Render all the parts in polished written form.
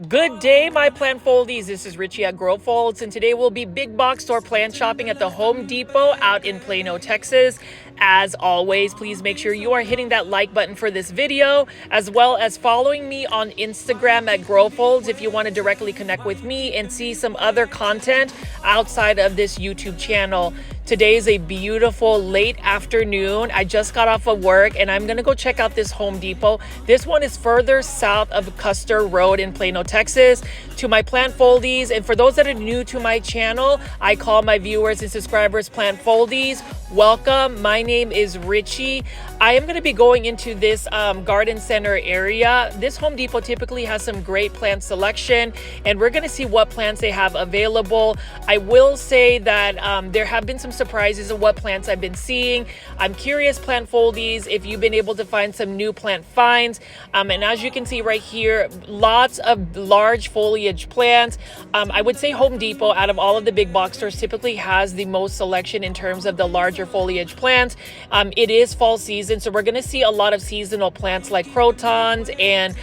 Good day, my plant foldies. This is Richie at Grow Folds, and today we'll be big box store plant shopping at the Home Depot out in Plano, Texas. As always, please make sure you are hitting that like button for this video, as well as following me on Instagram at Grow Folds if you want to directly connect with me and see some other content outside of this YouTube channel. Today is a beautiful late afternoon. I just got off of work and I'm gonna go check out this Home Depot. This one is further south of Custer Road in Plano, Texas. To my plant foldies, and for those that are new to my channel, I call my viewers and subscribers plant foldies. Welcome. My name is Richie. I am going to be going into this garden center area. This Home Depot typically has some great plant selection, and we're going to see what plants they have available. I will say that there have been some surprises of what plants I've been seeing. I'm curious, plant foldies, if you've been able to find some new plant finds. And as you can see right here, lots of large foliage plants. I would say Home Depot, out of all of the big box stores, typically has the most selection in terms of the larger foliage plants. It is fall season, so we're going to see a lot of seasonal plants like crotons and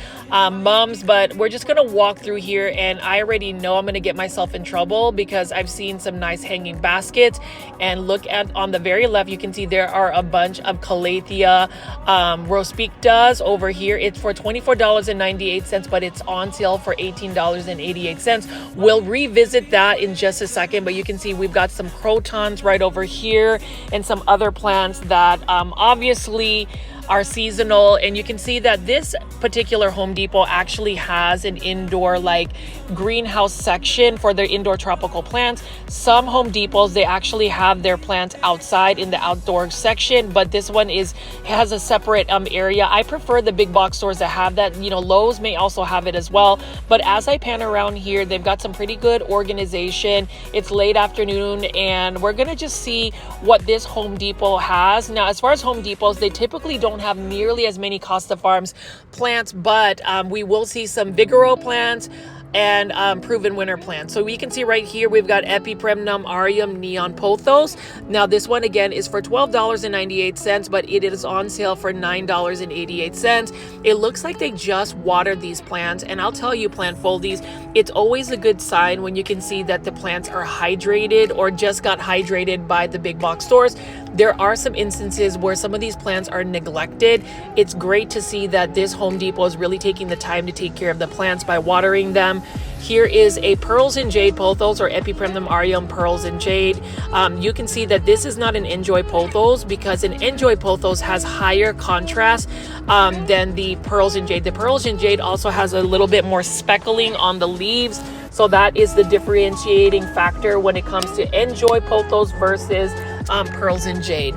mums, but we're just going to walk through here, and I already know I'm going to get myself in trouble because I've seen some nice hanging baskets. And look at on the very left, you can see there are a bunch of Calathea rospictas over here. It's for $24.98, but it's on sale for $18.88. We'll revisit that in just a second, but you can see we've got some crotons right over here and some other plants that obviously are seasonal. And you can see that this particular Home Depot actually has an indoor greenhouse section for their indoor tropical plants. Some Home Depots, they actually have their plants outside in the outdoor section, but this one has a separate area. I prefer the big box stores that have that. Lowe's may also have it as well, but as I pan around here, they've got some pretty good organization. It's late afternoon, and we're gonna just see what this Home Depot has. Now, as far as Home Depots, they typically don't have nearly as many Costa Farms plants, but we will see some Vigoro plants and proven winter plants. So we can see right here we've got Epipremnum Aureum Neon Pothos. Now this one again is for $12.98, but it is on sale for $9.88. It looks like they just watered these plants, and I'll tell you, plant foldies, it's always a good sign when you can see that the plants are hydrated or just got hydrated by the big box stores. There are some instances where some of these plants are neglected. It's great to see that this Home Depot is really taking the time to take care of the plants by watering them. Here is a Pearls and Jade Pothos, or Epipremnum Aureum Pearls and Jade. You can see that this is not an Enjoy Pothos because an Enjoy Pothos has higher contrast than the Pearls and Jade. The Pearls and Jade also has a little bit more speckling on the leaves, so that is the differentiating factor when it comes to Enjoy Pothos versus Pearls and Jade.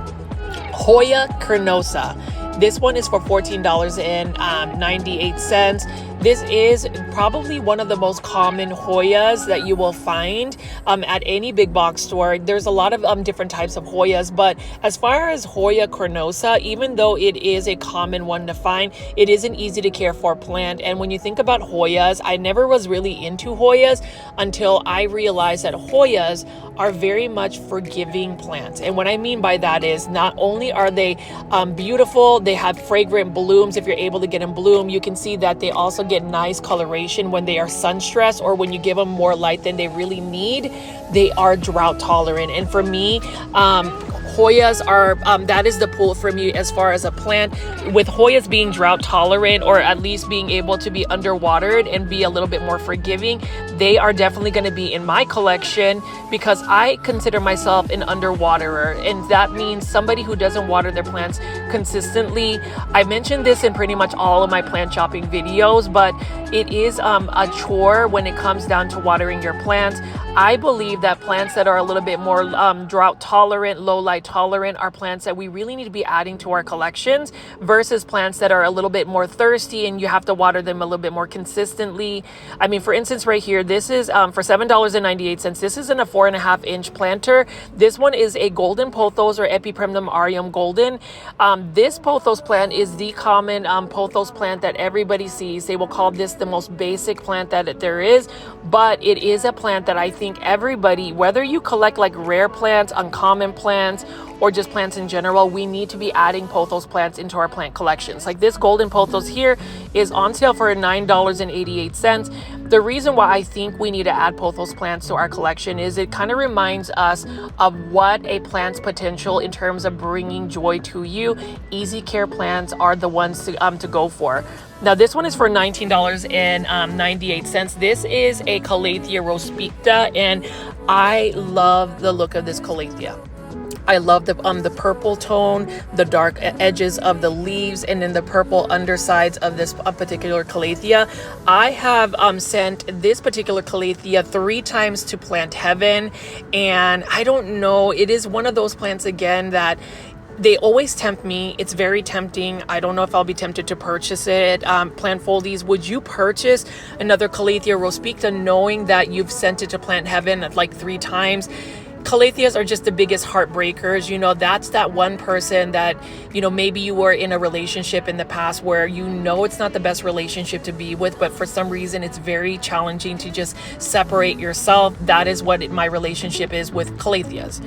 Hoya carnosa. This one is for $14.98. This is probably one of the most common Hoyas that you will find at any big box store. There's a lot of different types of Hoyas, but as far as Hoya carnosa, even though it is a common one to find, it is an easy to care for plant. And when you think about Hoyas, I never was really into Hoyas until I realized that Hoyas are very much forgiving plants. And what I mean by that is not only are they beautiful, they have fragrant blooms. If you're able to get them bloom, you can see that they also get nice coloration when they are sun stressed, or when you give them more light than they really need. They are drought tolerant, and for me, Hoyas are that is the pull for me as far as a plant. With Hoyas being drought tolerant, or at least being able to be underwatered and be a little bit more forgiving, they are definitely going to be in my collection because I consider myself an underwaterer, and that means somebody who doesn't water their plants consistently. I mentioned this in pretty much all of my plant shopping videos, but it is a chore when it comes down to watering your plants. I believe that plants that are a little bit more drought tolerant, low light tolerant, are plants that we really need to be adding to our collections versus plants that are a little bit more thirsty and you have to water them a little bit more consistently. I mean, for instance, right here, this is for $7.98. This is in a 4.5-inch planter. This one is a golden pothos, or Epipremnum Aureum golden. This pothos plant is the common pothos plant that everybody sees. They will call this the most basic plant that there is, but it is a plant that I think everybody, whether you collect like rare plants, uncommon plants, or just plants in general, we need to be adding pothos plants into our plant collections. Like this golden pothos here is on sale for $9.88. The reason why I think we need to add pothos plants to our collection is it kind of reminds us of what a plant's potential in terms of bringing joy to you. Easy care plants are the ones to go for. Now this one is for $19.98. This is a Calathea rospicta, and I love the look of this Calathea. I love the purple tone, the dark edges of the leaves, and then the purple undersides of this particular Calathea. I have sent this particular Calathea 3 times to Plant Heaven, and I don't know, it is one of those plants again that they always tempt me. It's very tempting. I don't know if I'll be tempted to purchase it. Plant Foldies, would you purchase another Calathea rospicta knowing that you've sent it to Plant Heaven like 3 times? Calatheas are just the biggest heartbreakers. You know, that's that one person that, you know, maybe you were in a relationship in the past where you know it's not the best relationship to be with, but for some reason it's very challenging to just separate yourself. That is what my relationship is with Calatheas.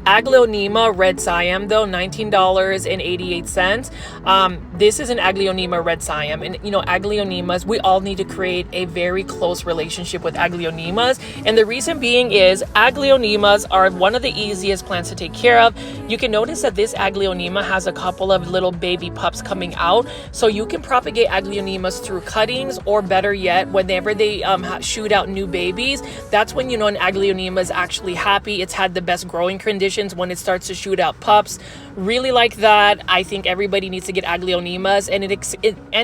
Aglaonema Red Siam, though, $19.88. This is an Aglaonema Red Siam, and you know, Aglaonemas, we all need to create a very close relationship with Aglaonemas, and the reason being is Aglaonemas are one of the easiest plants to take care of. You can notice that this Aglaonema has a couple of little baby pups coming out, so you can propagate Aglaonemas through cuttings, or better yet, whenever they shoot out new babies, that's when you know an Aglaonema is actually happy. It's had the best growing conditions when it starts to shoot out pups. Really like that. I think everybody needs to get Aglaonemas, and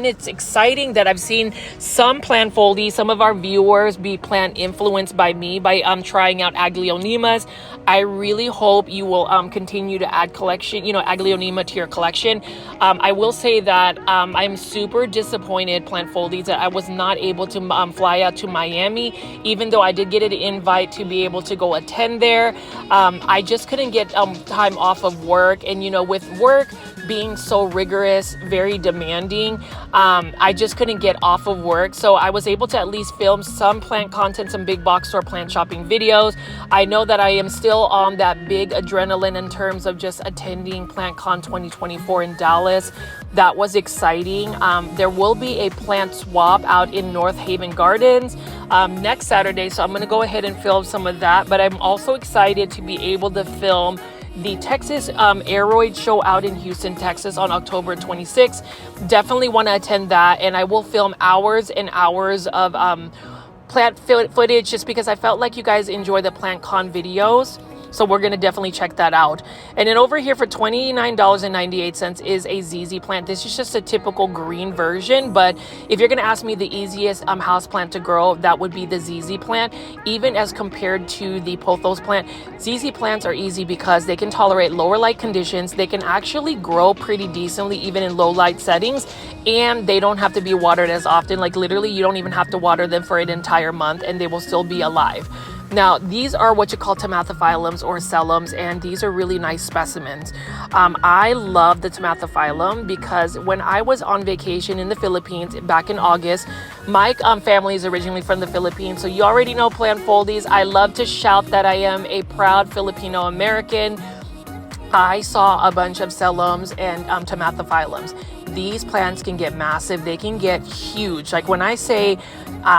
it's exciting that I've seen some plant foldies, some of our viewers be plant influenced by me by trying out Aglaonemas. I really hope you will continue to add Aglaonema to your collection. I will say that I'm super disappointed, Plant Foldies, that I was not able to fly out to Miami, even though I did get an invite to be able to go attend there. I just couldn't get time off of work, and you know, with work being so rigorous, very demanding, I just couldn't get off of work. So I was able to at least film some plant content, some big box store plant shopping videos. I know that I am still on that big adrenaline in terms of just attending PlantCon 2024 in Dallas. That was exciting. There will be a plant swap out in North Haven Gardens next Saturday, so I'm going to go ahead and film some of that. But I'm also excited to be able to film the Texas Aeroid Show out in Houston, Texas on October 26th. Definitely want to attend that, and I will film hours and hours of plant footage just because I felt like you guys enjoy the PlantCon videos. So we're going to definitely check that out. And then over here for $29.98 is a ZZ plant. This is just a typical green version, but if you're going to ask me the easiest house plant to grow, that would be the ZZ plant. Even as compared to the Pothos plant, ZZ plants are easy because they can tolerate lower light conditions. They can actually grow pretty decently even in low light settings, and they don't have to be watered as often. Like literally, you don't even have to water them for an entire month and they will still be alive. Now, these are what you call tomathophyllums or cellums, and these are really nice specimens. I love the tomathophyllum because when I was on vacation in the Philippines back in August, my family is originally from the Philippines, so you already know Plant Foldies. I love to shout that I am a proud Filipino American. I saw a bunch of cellums and tomathophyllums. These plants can get massive. They can get huge. Like when I say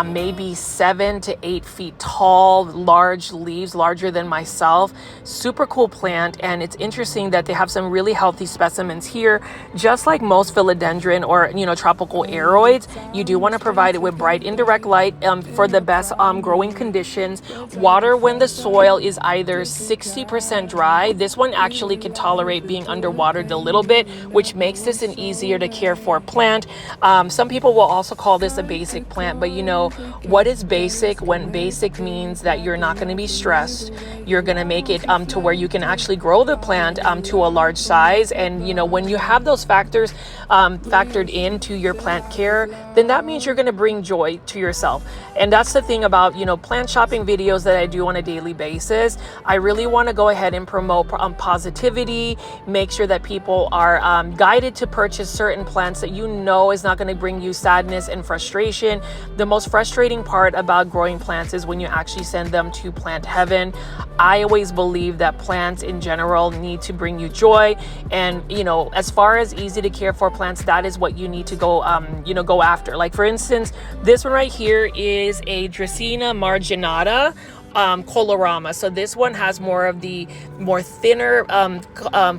maybe 7 to 8 feet tall, large leaves, larger than myself. Super cool plant. And it's interesting that they have some really healthy specimens here. Just like most philodendron or, you know, tropical aeroids, you do want to provide it with bright indirect light for the best growing conditions. Water when the soil is either 60% dry. This one actually can tolerate being underwatered a little bit, which makes this an easier to care for plant. Some people will also call this a basic plant, but you know, what is basic? When basic means that you're not going to be stressed, you're going to make it to where you can actually grow the plant to a large size. And you know, when you have those factors factored into your plant care, then that means you're going to bring joy to yourself. And that's the thing about, you know, plant shopping videos that I do on a daily basis. I really want to go ahead and promote positivity, make sure that people are guided to purchase certain certain plants that you know is not going to bring you sadness and frustration. The most frustrating part about growing plants is when you actually send them to plant heaven. I always believe that plants in general need to bring you joy, and as far as easy to care for plants, that is what you need to go go after. Like for instance, this one right here is a Dracaena marginata colorama. So this one has more of the thinner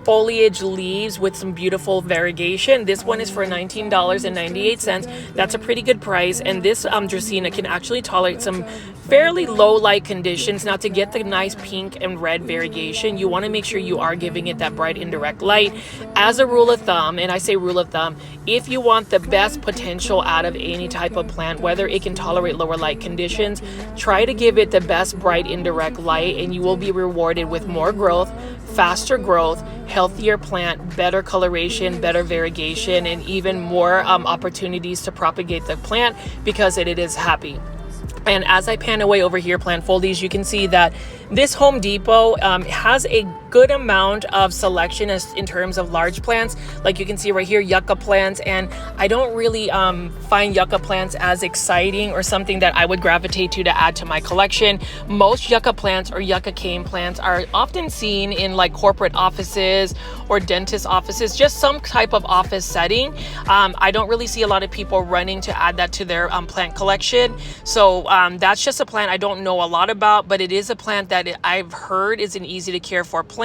foliage leaves with some beautiful variegation. This one is for $19.98. That's a pretty good price, and this Dracaena can actually tolerate some fairly low light conditions. Now, to get the nice pink and red variegation, you want to make sure you are giving it that bright indirect light. As a rule of thumb, and I say rule of thumb, if you want the best potential out of any type of plant, whether it can tolerate lower light conditions, try to give it the best bright indirect light, and you will be rewarded with more growth, faster growth, healthier plant, better coloration, better variegation, and even more opportunities to propagate the plant because it is happy. And as I pan away over here, plant foldies, you can see that this Home Depot has a good amount of selection in terms of large plants. Like you can see right here, yucca plants, and I don't really find yucca plants as exciting or something that I would gravitate to add to my collection. Most yucca plants or yucca cane plants are often seen in like corporate offices or dentist offices, just some type of office setting. I don't really see a lot of people running to add that to their plant collection. So that's just a plant I don't know a lot about, but it is a plant that I've heard is an easy to care for plant.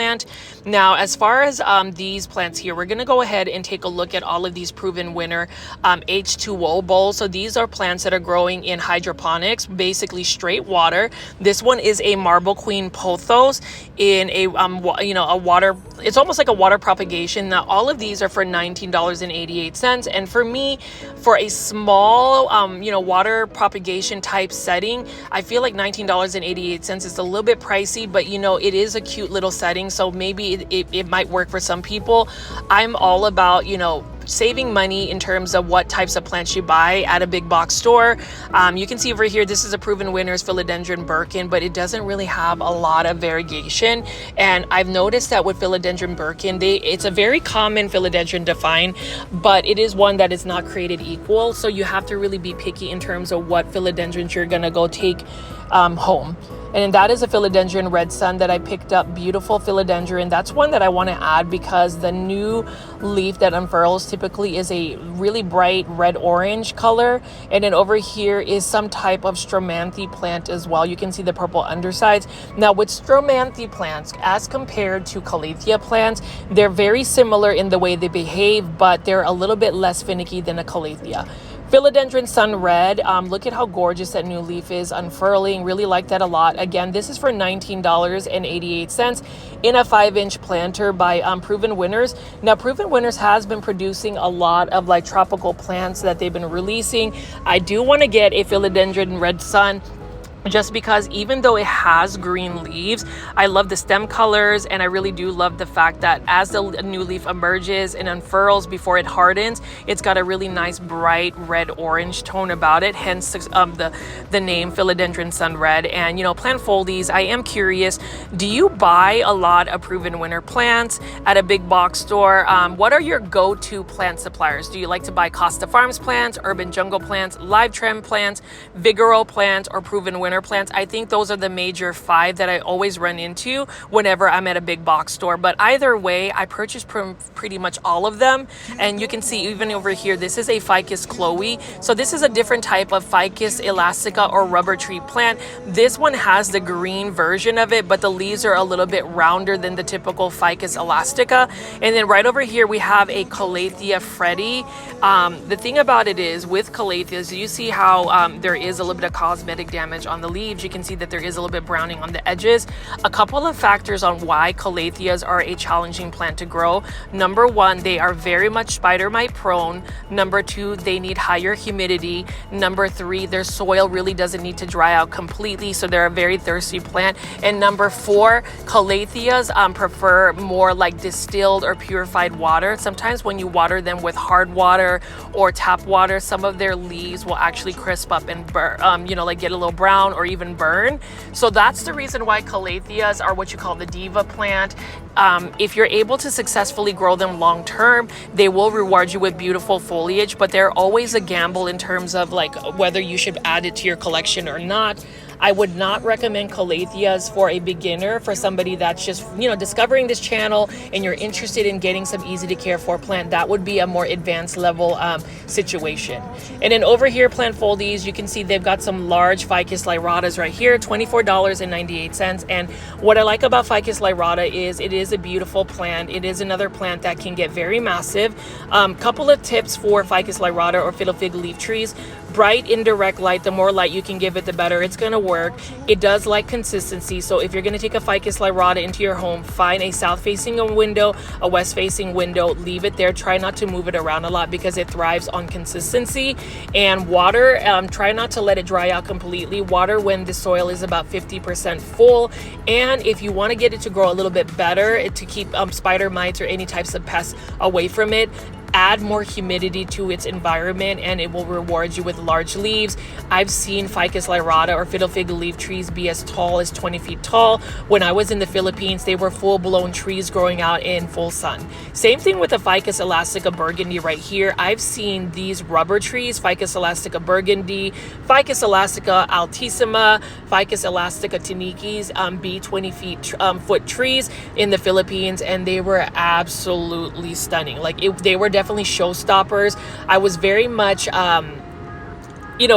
Now, as far as these plants here, we're going to go ahead and take a look at all of these proven winner H2O bowls. So these are plants that are growing in hydroponics, basically straight water. This one is a Marble Queen Pothos in a water. It's almost like a water propagation. Now, all of these are for $19.88, and for me, for a small water propagation type setting, I feel like $19.88 is a little bit pricey, but it is a cute little setting, so maybe it might work for some people. I'm all about saving money in terms of what types of plants you buy at a big box store. You can see over here, this is a proven winner's Philodendron Birkin, but it doesn't really have a lot of variegation. And I've noticed that with Philodendron Birkin, it's a very common philodendron to find, but it is one that is not created equal. So you have to really be picky in terms of what philodendrons you're gonna go take home. And that is a Philodendron Red Sun that I picked up. Beautiful philodendron. That's one that I want to add because the new leaf that unfurls typically is a really bright red-orange color. And then over here is some type of Stromanthe plant as well. You can see the purple undersides. Now with Stromanthe plants, as compared to Calathea plants, they're very similar in the way they behave, but they're a little bit less finicky than a Calathea. Philodendron Sun Red, look at how gorgeous that new leaf is unfurling. Really like that a lot. Again, this is for $19.88 in a 5-inch planter by Proven Winners. Now, Proven Winners has been producing a lot of like tropical plants that they've been releasing. I do want to get a Philodendron Red Sun, just because even though it has green leaves, I love the stem colors, and I really do love the fact that as the new leaf emerges and unfurls before it hardens, it's got a really nice bright red-orange tone about it, hence the name Philodendron Sun Red. And plant foldies, I am curious, do you buy a lot of Proven Winner plants at a big box store? What are your go-to plant suppliers? Do you like to buy Costa Farms plants, Urban Jungle plants, Live Trend plants, Vigoro plants, or Proven Winner plants? I think those are the major 5 that I always run into whenever I'm at a big box store. But either way, I purchase pretty much all of them. And you can see even over here, this is a Ficus Chloe. So this is a different type of Ficus elastica or rubber tree plant. This one has the green version of it, but the leaves are a little bit rounder than the typical Ficus elastica. And then right over here, we have a Calathea Freddy. The thing about it is with Calatheas, you see how there is a little bit of cosmetic damage on the leaves. You can see that there is a little bit browning on the edges. A couple of factors on why Calatheas are a challenging plant to grow. Number 1, they are very much spider mite prone. Number 2, they need higher humidity. Number 3, their soil really doesn't need to dry out completely, so they're a very thirsty plant. And number 4, Calatheas prefer more like distilled or purified water. Sometimes when you water them with hard water or tap water, some of their leaves will actually crisp up and burn, like get a little brown down or even burn. So that's the reason why Calatheas are what you call the diva plant. If you're able to successfully grow them long term, they will reward you with beautiful foliage, but they're always a gamble in terms of like whether you should add it to your collection or not. I would not recommend Calatheas for a beginner, for somebody that's just, discovering this channel and you're interested in getting some easy to care for plant. That would be a more advanced level situation. And then over here, Plant Foldies, you can see they've got some large Ficus lyratas right here, $24.98. And what I like about Ficus lyrata is it is a beautiful plant. It is another plant that can get very massive. Couple of tips for Ficus lyrata or fiddle fig leaf trees. Bright indirect light, the more light you can give it, the better it's going to work. It does like consistency, so if you're going to take a Ficus lyrata into your home, find a south facing window, a west facing window, leave it there. Try not to move it around a lot because it thrives on consistency. And water, try not to let it dry out completely. Water when the soil is about 50% full. And if you want to get it to grow a little bit better, to keep spider mites or any types of pests away from it, add more humidity to its environment and it will reward you with large leaves. I've seen Ficus lyrata or fiddle fig leaf trees be as tall as 20 feet tall. When I was in the Philippines, they were full-blown trees growing out in full sun. Same thing with the Ficus elastica burgundy right here. I've seen these rubber trees, Ficus elastica burgundy, Ficus elastica altissima, Ficus elastica tinikis, be 20 foot trees in the Philippines, and they were absolutely stunning. They were definitely showstoppers. I was very much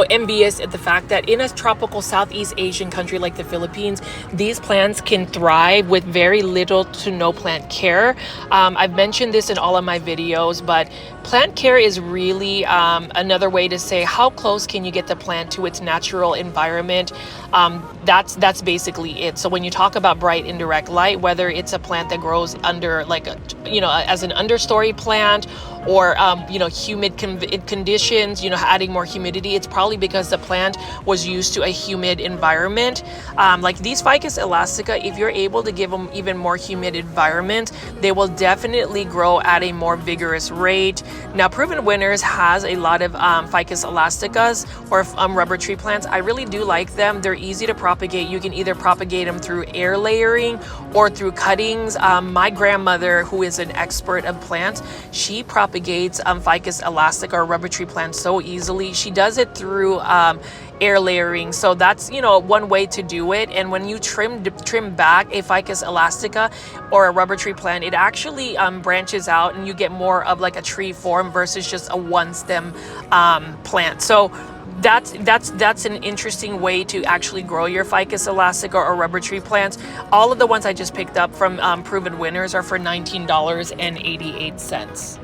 envious at the fact that in a tropical Southeast Asian country like the Philippines, these plants can thrive with very little to no plant care. I've mentioned this in all of my videos, but plant care is really another way to say how close can you get the plant to its natural environment. That's basically it. So when you talk about bright indirect light, whether it's a plant that grows under as an understory plant or humid conditions, adding more humidity, it's probably because the plant was used to a humid environment. Like these Ficus elastica, if you're able to give them even more humid environment, they will definitely grow at a more vigorous rate. Now, Proven Winners has a lot of Ficus elasticas or rubber tree plants. I really do like them. They're easy to propagate. You can either propagate them through air layering or through cuttings. My grandmother, who is an expert of plants, she propagates Ficus elastica or rubber tree plants so easily. She does it through air layering, so that's one way to do it. And when you trim back a Ficus elastica or a rubber tree plant, it actually branches out and you get more of like a tree form versus just a one stem plant. So that's an interesting way to actually grow your Ficus elastica or rubber tree plants. All of the ones I just picked up from Proven Winners are for $19.88.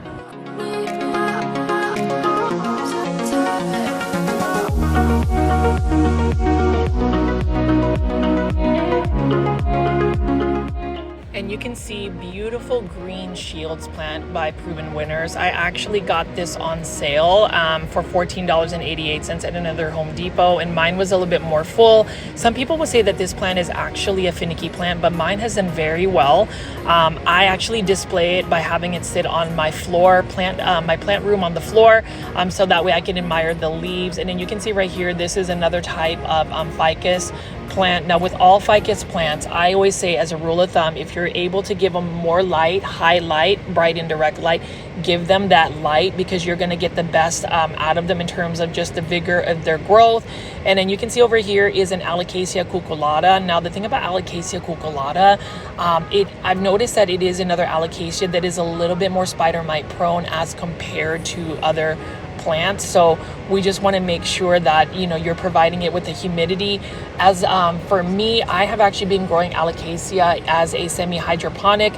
And you can see beautiful green shields plant by Proven Winners. I actually got this on sale for $14.88 at another Home Depot, and mine was a little bit more full. Some people will say that this plant is actually a finicky plant, but mine has done very well. I actually display it by having it sit on my floor, my plant room on the floor, so that way I can admire the leaves. And then you can see right here, this is another type of Ficus plant. Now, with all Ficus plants, I always say as a rule of thumb, if you're able to give them more light, high light, bright indirect light, give them that light, because you're going to get the best out of them in terms of just the vigor of their growth. And then you can see over here is an Alocasia cuculata. Now, the thing about Alocasia cuculata, I've noticed that it is another Alocasia that is a little bit more spider mite prone as compared to other plants. So we just want to make sure that you're providing it with the humidity. As for me, I have actually been growing Alocasia as a semi-hydroponic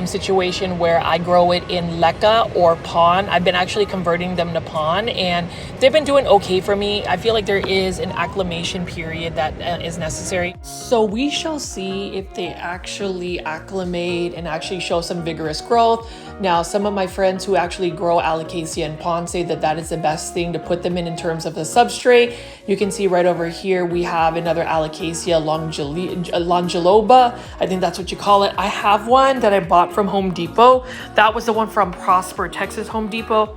situation where I grow it in leca or pond. I've been actually converting them to pond, and they've been doing okay for me. I feel like there is an acclimation period that is necessary. So we shall see if they actually acclimate and actually show some vigorous growth. Now, some of my friends who actually grow Alocasia in pond say that that is the best thing to put them in terms of the substrate. You can see right over here, we have another Alocasia longiloba. I think that's what you call it. I have one that I bought from Home Depot. That was the one from Prosper, Texas Home Depot.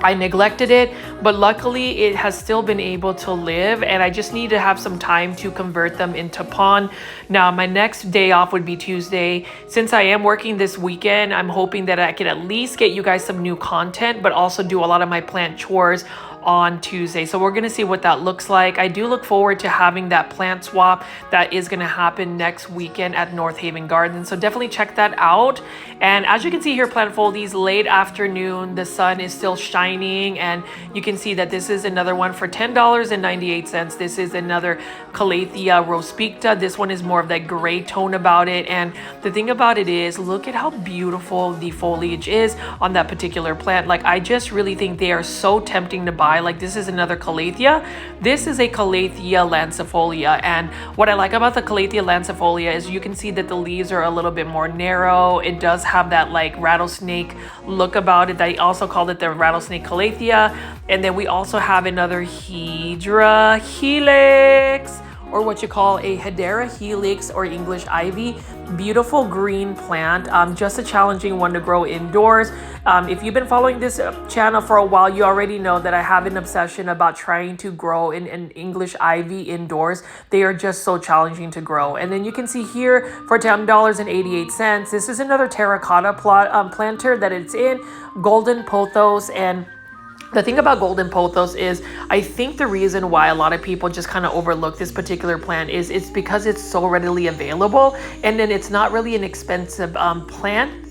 I neglected it, but luckily it has still been able to live, and I just need to have some time to convert them into pond. Now, my next day off would be Tuesday. Since I am working this weekend, I'm hoping that I can at least get you guys some new content, but also do a lot of my plant chores on Tuesday. So we're going to see what that looks like. I do look forward to having that plant swap that is going to happen next weekend at North Haven Gardens. So definitely check that out. And as you can see here, plant foldies, late afternoon, the sun is still shining, and you can see that this is another one for $10.98. This is another Calathea rospicta. This one is more of that gray tone about it. And the thing about it is, look at how beautiful the foliage is on that particular plant. Like, I just really think they are so tempting to buy. Like, this is another Calathea. This is a Calathea lancifolia, and what I like about the Calathea lancifolia is you can see that the leaves are a little bit more narrow. It does have that like rattlesnake look about it. I also called it the rattlesnake Calathea. And then we also have another Hydra helix, or what you call a Hedera helix or English ivy. Beautiful green plant, just a challenging one to grow indoors. If you've been following this channel for a while, you already know that I have an obsession about trying to grow an English ivy indoors. They are just so challenging to grow. And then you can see here for $10.88, this is another terracotta planter that it's in, golden pothos. And the thing about golden pothos is, I think the reason why a lot of people just kind of overlook this particular plant is it's because it's so readily available, and then it's not really an expensive plant,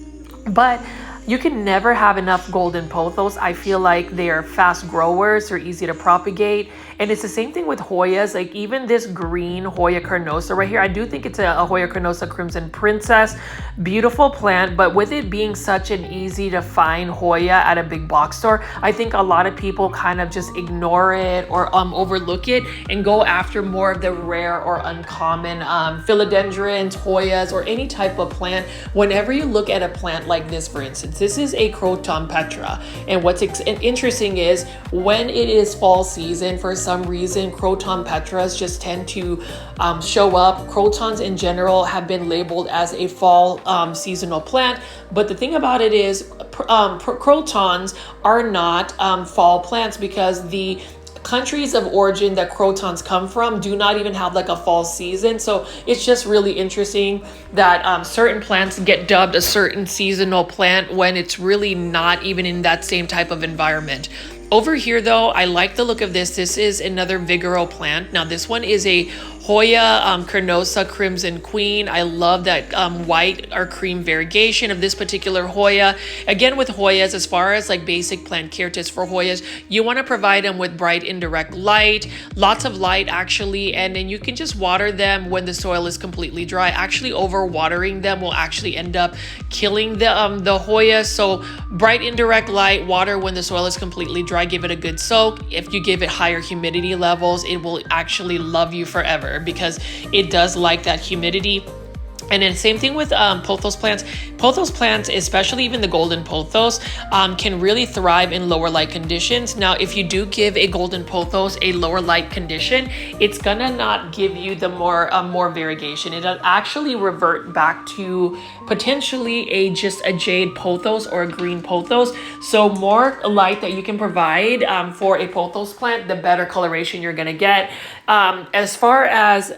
but you can never have enough golden pothos. I feel like they are fast growers, they're easy to propagate, and it's the same thing with Hoyas. Like, even this green Hoya carnosa right here, I do think it's a Hoya carnosa crimson princess. Beautiful plant, but with it being such an easy to find Hoya at a big box store, I think a lot of people kind of just ignore it or overlook it and go after more of the rare or uncommon philodendrons, Hoyas, or any type of plant. Whenever you look at a plant like this, for instance, this is a Croton petra, and what's interesting is when it is fall season, for some reason Croton petras just tend to show up. Crotons in general have been labeled as a fall seasonal plant, but the thing about it is crotons are not fall plants, because the countries of origin that crotons come from do not even have like a fall season. So it's just really interesting that certain plants get dubbed a certain seasonal plant when it's really not even in that same type of environment. Over here though, I like the look of this. This is another Vigoro plant. Now this one is a Hoya carnosa crimson queen. I love that white or cream variegation of this particular Hoya. Again, with Hoyas, as far as like basic plant care tips for Hoyas, you want to provide them with bright indirect light, lots of light actually, and then you can just water them when the soil is completely dry. Actually, over watering them will actually end up killing the Hoya. So bright indirect light, water when the soil is completely dry, give it a good soak. If you give it higher humidity levels, it will actually love you forever, because it does like that humidity. And then same thing with pothos plants. Pothos plants, especially even the golden pothos, can really thrive in lower light conditions. Now, if you do give a golden pothos a lower light condition, it's gonna not give you the more variegation. It'll actually revert back to potentially just a jade pothos or a green pothos. So more light that you can provide for a pothos plant, the better coloration you're gonna get. As far as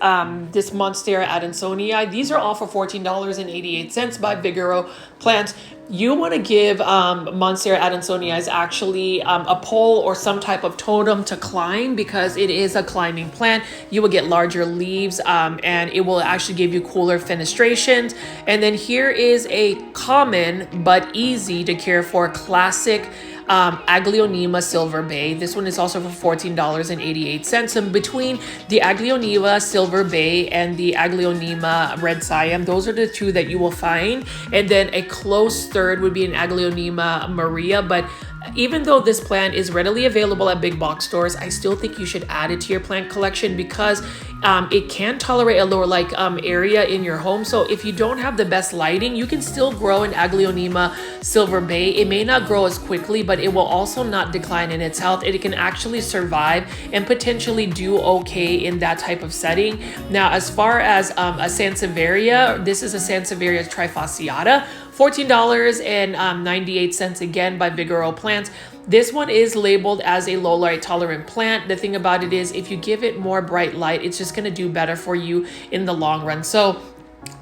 this Monstera adansonii, these are all for $14.88 by Vigoro Plants. You want to give Monstera adansonii actually a pole or some type of totem to climb, because it is a climbing plant. You will get larger leaves and it will actually give you cooler fenestrations. And then here is a common but easy to care for classic Aglaonema Silver Bay. This one is also for $14.88. And between the Aglaonema Silver Bay and the Aglaonema Red Siam, those are the two that you will find. And then a close third would be an Aglaonema Maria. But even though this plant is readily available at big box stores, I still think you should add it to your plant collection, because it can tolerate a lower light area in your home. So if you don't have the best lighting, you can still grow an Aglaonema Silver Bay. It may not grow as quickly, but it will also not decline in its health. It can actually survive and potentially do okay in that type of setting. Now, as far as a Sansevieria, this is a Sansevieria trifasciata, $14.98 again by Vigoro Plants. This one is labeled as a low light tolerant plant. The thing about it is if you give it more bright light, it's just going to do better for you in the long run. So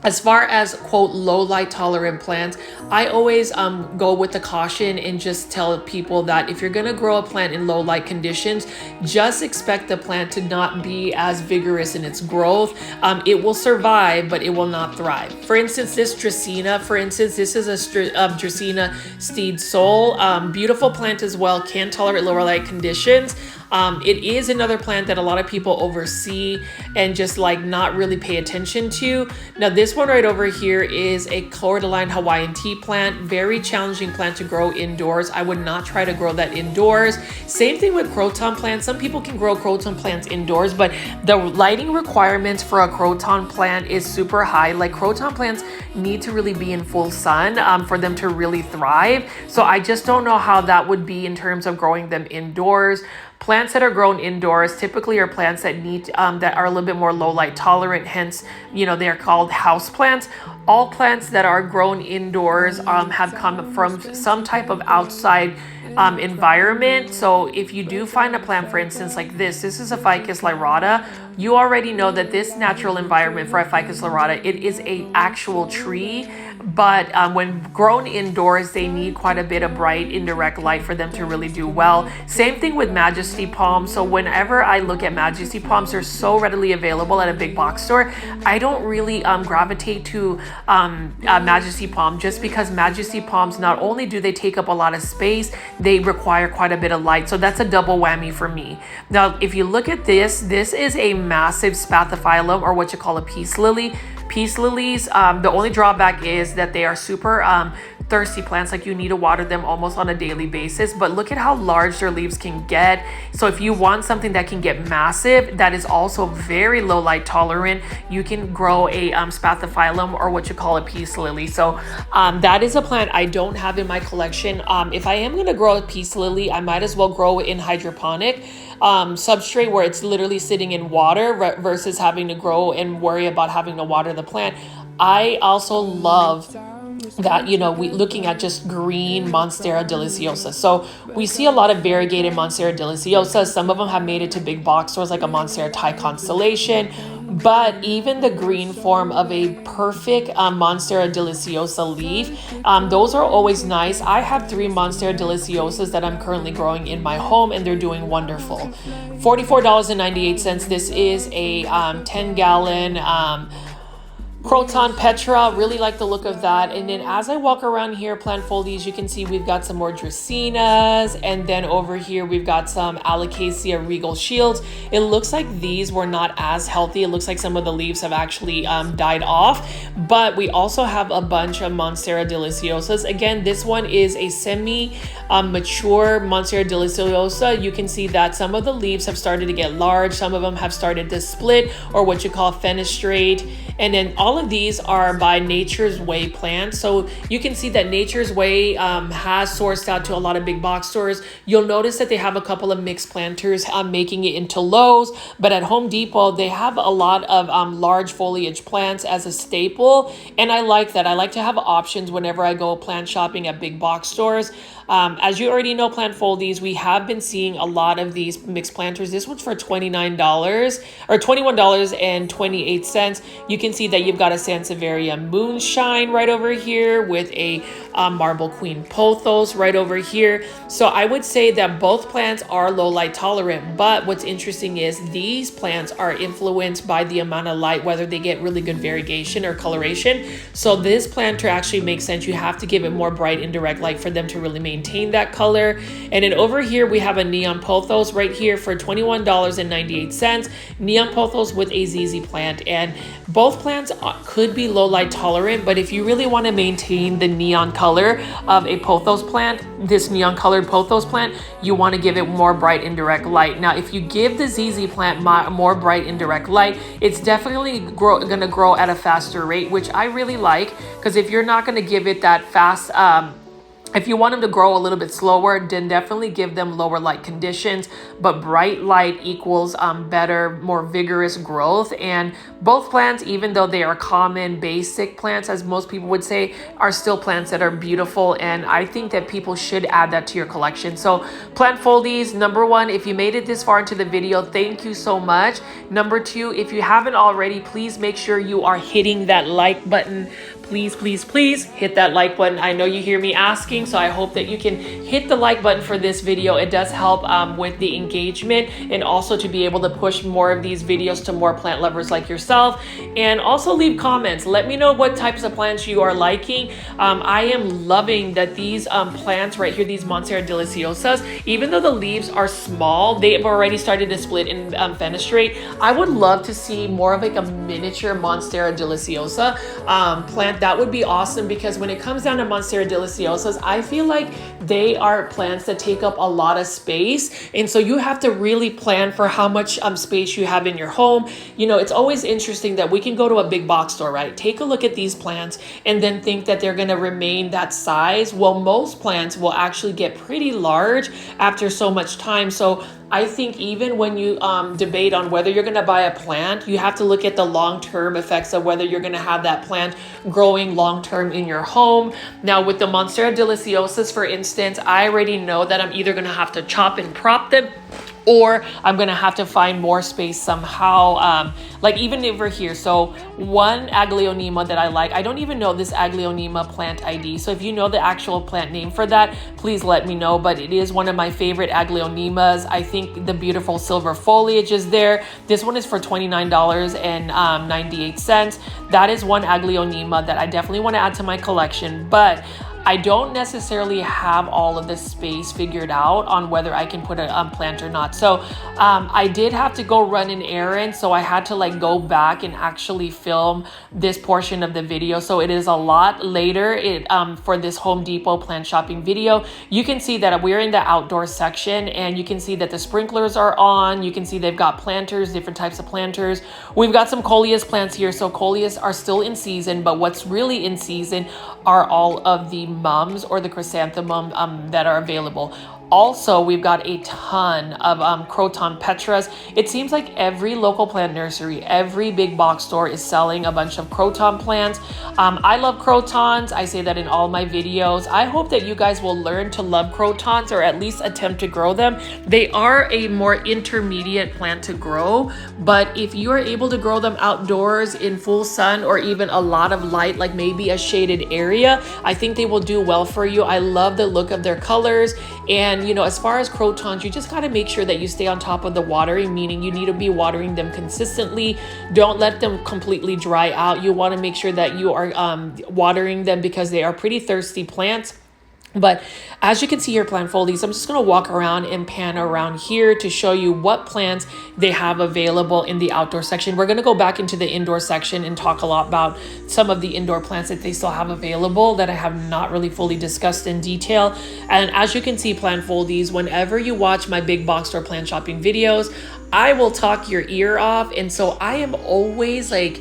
as far as quote low light tolerant plants, I always go with the caution and just tell people that if you're going to grow a plant in low light conditions, just expect the plant to not be as vigorous in its growth. It will survive, but it will not thrive. For instance, this Dracaena, this is a Dracaena steed soul, beautiful plant as well, can tolerate lower light conditions. It is another plant that a lot of people oversee and just like not really pay attention to. Now this one right over here is a cordyline Hawaiian tea plant, very challenging plant to grow indoors. I would not try to grow that indoors. Same thing with croton plants. Some people can grow croton plants indoors, but the lighting requirements for a croton plant is super high. Like croton plants need to really be in full sun for them to really thrive. So I just don't know how that would be in terms of growing them indoors. Plants that are grown indoors typically are plants that need that are a little bit more low light tolerant, hence they are called house plants. All plants that are grown indoors have come from some type of outside environment. So if you do find a plant, for instance, like this is a Ficus lyrata, you already know that this natural environment for a Ficus lyrata, it is a actual tree, but when grown indoors, they need quite a bit of bright indirect light for them to really do well. Same thing with Majesty palms. So whenever I look at Majesty palms, they're so readily available at a big box store. I don't really gravitate to Majesty palm, just because Majesty palms, not only do they take up a lot of space, they require quite a bit of light. So that's a double whammy for me. Now, if you look at this is a massive spathiphyllum, or what you call a peace lily. Peace lilies, the only drawback is that they are super thirsty plants. Like you need to water them almost on a daily basis, but look at how large their leaves can get. So if you want something that can get massive, that is also very low light tolerant, you can grow a spathiphyllum, or what you call a peace lily. So that is a plant I don't have in my collection. If I am going to grow a peace lily, I might as well grow it in hydroponic substrate, where it's literally sitting in water versus having to grow and worry about having to water the plant. I also love that, we looking at just green Monstera deliciosa. So we see a lot of variegated Monstera deliciosa. Some of them have made it to big box stores, like a Monstera Thai Constellation. But even the green form of a perfect Monstera deliciosa leaf, those are always nice. I have 3 Monstera deliciosas that I'm currently growing in my home, and they're doing wonderful. $44.98. This is a 10-gallon Croton Petra. Really like the look of that. And then as I walk around here, plant foliage, you can see we've got some more Dracaenas, and then over here we've got some Alocasia regal shields. It looks like these were not as healthy. It looks like some of the leaves have actually died off, but we also have a bunch of Monstera deliciosas. Again, this one is a semi-mature Monstera deliciosa. You can see that some of the leaves have started to get large. Some of them have started to split, or what you call fenestrate. And then all of these are by Nature's Way plants. So you can see that Nature's Way has sourced out to a lot of big box stores. You'll notice that they have a couple of mixed planters making it into Lowe's, but at Home Depot, they have a lot of large foliage plants as a staple. And I like that. I like to have options whenever I go plant shopping at big box stores. As you already know, Plant Foldies, we have been seeing a lot of these mixed planters. This one's for $29 or $21.28. You can see that you've got a Sansevieria Moonshine right over here with a Marble Queen Pothos right over here. So I would say that both plants are low light tolerant, but what's interesting is these plants are influenced by the amount of light, whether they get really good variegation or coloration. So this planter actually makes sense. You have to give it more bright indirect light for them to really maintain that color. And then over here we have a Neon Pothos right here for $21.98. Neon Pothos with a ZZ plant, and both plants could be low light tolerant, but if you really want to maintain the neon color of a pothos plant, this neon colored pothos plant, you want to give it more bright indirect light. Now if you give the ZZ plant more bright indirect light, it's definitely going to grow at a faster rate, which I really like, because if you're not going to give it that fast If you want them to grow a little bit slower, then definitely give them lower light conditions, but bright light equals better, more vigorous growth. And both plants, even though they are common, basic plants, as most people would say, are still plants that are beautiful. And I think that people should add that to your collection. So plant foldies, number one, if you made it this far into the video, thank you so much. Number two, if you haven't already, please make sure you are hitting that like button. Please, please, please hit that like button. I know you hear me asking, so I hope that you can hit the like button for this video. It does help with the engagement, and also to be able to push more of these videos to more plant lovers like yourself. And also leave comments. Let me know what types of plants you are liking. I am loving that these plants right here, these Monstera deliciosas, even though the leaves are small, they have already started to split and fenestrate. I would love to see more of like a miniature Monstera deliciosa plant. That would be awesome, because when it comes down to Monstera deliciosas, I feel like they are plants that take up a lot of space. And so you have to really plan for how much space you have in your home. You know, it's always interesting that we can go to a big box store, right? Take a look at these plants and then think that they're going to remain that size. Well, most plants will actually get pretty large after so much time. So I think even when you debate on whether you're going to buy a plant, you have to look at the long-term effects of whether you're going to have that plant growing long-term in your home. Now, with the Monstera deliciosas, for instance, I already know that I'm either going to have to chop and prop them, or I'm going to have to find more space somehow, like even over here. So one Aglaonema that I like, I don't even know this Aglaonema plant ID. So if you know the actual plant name for that, please let me know. But it is one of my favorite Aglaonemas. I think the beautiful silver foliage is there. This one is for $29.98. That is one Aglaonema that I definitely want to add to my collection. But I don't necessarily have all of the space figured out on whether I can put a plant or not. So I did have to go run an errand. So I had to like go back and actually film this portion of the video. So it is a lot later for this Home Depot plant shopping video. You can see that we're in the outdoor section, and you can see that the sprinklers are on. You can see they've got planters, different types of planters. We've got some coleus plants here. So coleus are still in season, but what's really in season are all of the mums or the chrysanthemum that are available. Also, we've got a ton of Croton petras. It seems like every local plant nursery, every big box store is selling a bunch of Croton plants. I love Crotons. I say that in all my videos. I hope that you guys will learn to love Crotons, or at least attempt to grow them. They are a more intermediate plant to grow, but if you are able to grow them outdoors in full sun or even a lot of light, like maybe a shaded area, I think they will do well for you. I love the look of their colors. And you know, as far as Crotons, you just got to make sure that you stay on top of the watering, meaning you need to be watering them consistently. Don't let them completely dry out. You want to make sure that you are watering them, because they are pretty thirsty plants. But as you can see here, plant foldies, I'm just going to walk around and pan around here to show you what plants they have available in the outdoor section. We're going to go back into the indoor section and talk a lot about some of the indoor plants that they still have available that I have not really fully discussed in detail. And as you can see, plant foldies, whenever you watch my big box store plant shopping videos, I will talk your ear off. And so I am always like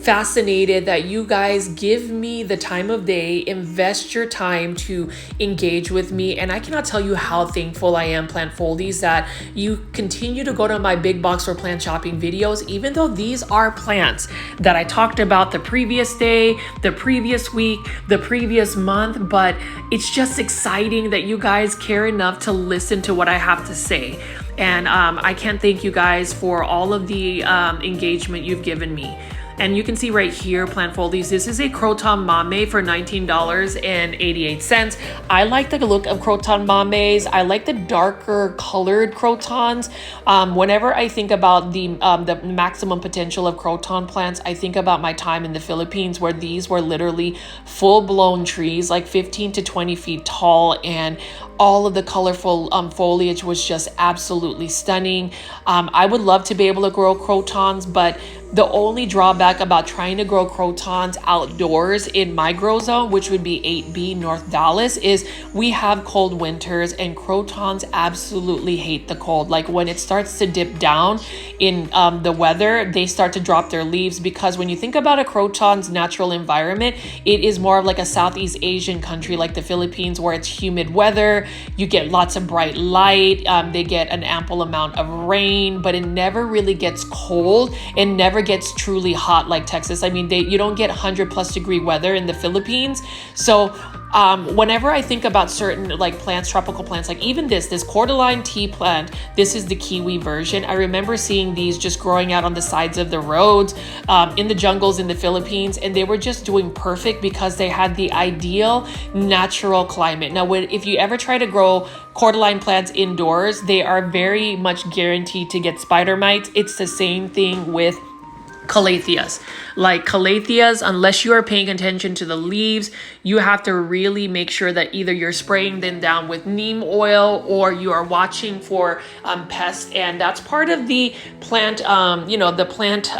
fascinated that you guys give me the time of day, invest your time to engage with me. And I cannot tell you how thankful I am, plant foldies, that you continue to go to my big box or plant shopping videos, even though these are plants that I talked about the previous day, the previous week, the previous month. But it's just exciting that you guys care enough to listen to what I have to say. And I can't thank you guys for all of the engagement you've given me. And you can see right here, plant foldies, this is a Croton Mame for $19.88. I like the look of Croton Mames. I like the darker colored Crotons. Whenever I think about the maximum potential of Croton plants, I think about my time in the Philippines, where these were literally full-blown trees, like 15 to 20 feet tall, and all of the colorful foliage was just absolutely stunning. I would love to be able to grow Crotons, but The only drawback about trying to grow crotons outdoors in my grow zone, which would be 8B North Dallas, is we have cold winters and crotons absolutely hate the cold. Like when it starts to dip down in the weather, they start to drop their leaves, because when you think about a croton's natural environment, it is more of like a Southeast Asian country like the Philippines, where it's humid weather, you get lots of bright light, they get an ample amount of rain, but it never really gets cold and never gets truly hot like Texas. I mean, you don't get 100+ degree weather in the Philippines. So whenever I think about certain like plants, tropical plants, like even this cordyline tea plant, this is the kiwi version. I remember seeing these just growing out on the sides of the roads, in the jungles in the Philippines, and they were just doing perfect because they had the ideal natural climate. Now, if you ever try to grow cordyline plants indoors, they are very much guaranteed to get spider mites. It's the same thing with Calatheas. Like Calatheas, unless you are paying attention to the leaves, you have to really make sure that either you're spraying them down with neem oil or you are watching for pests. And that's part of the plant, the plant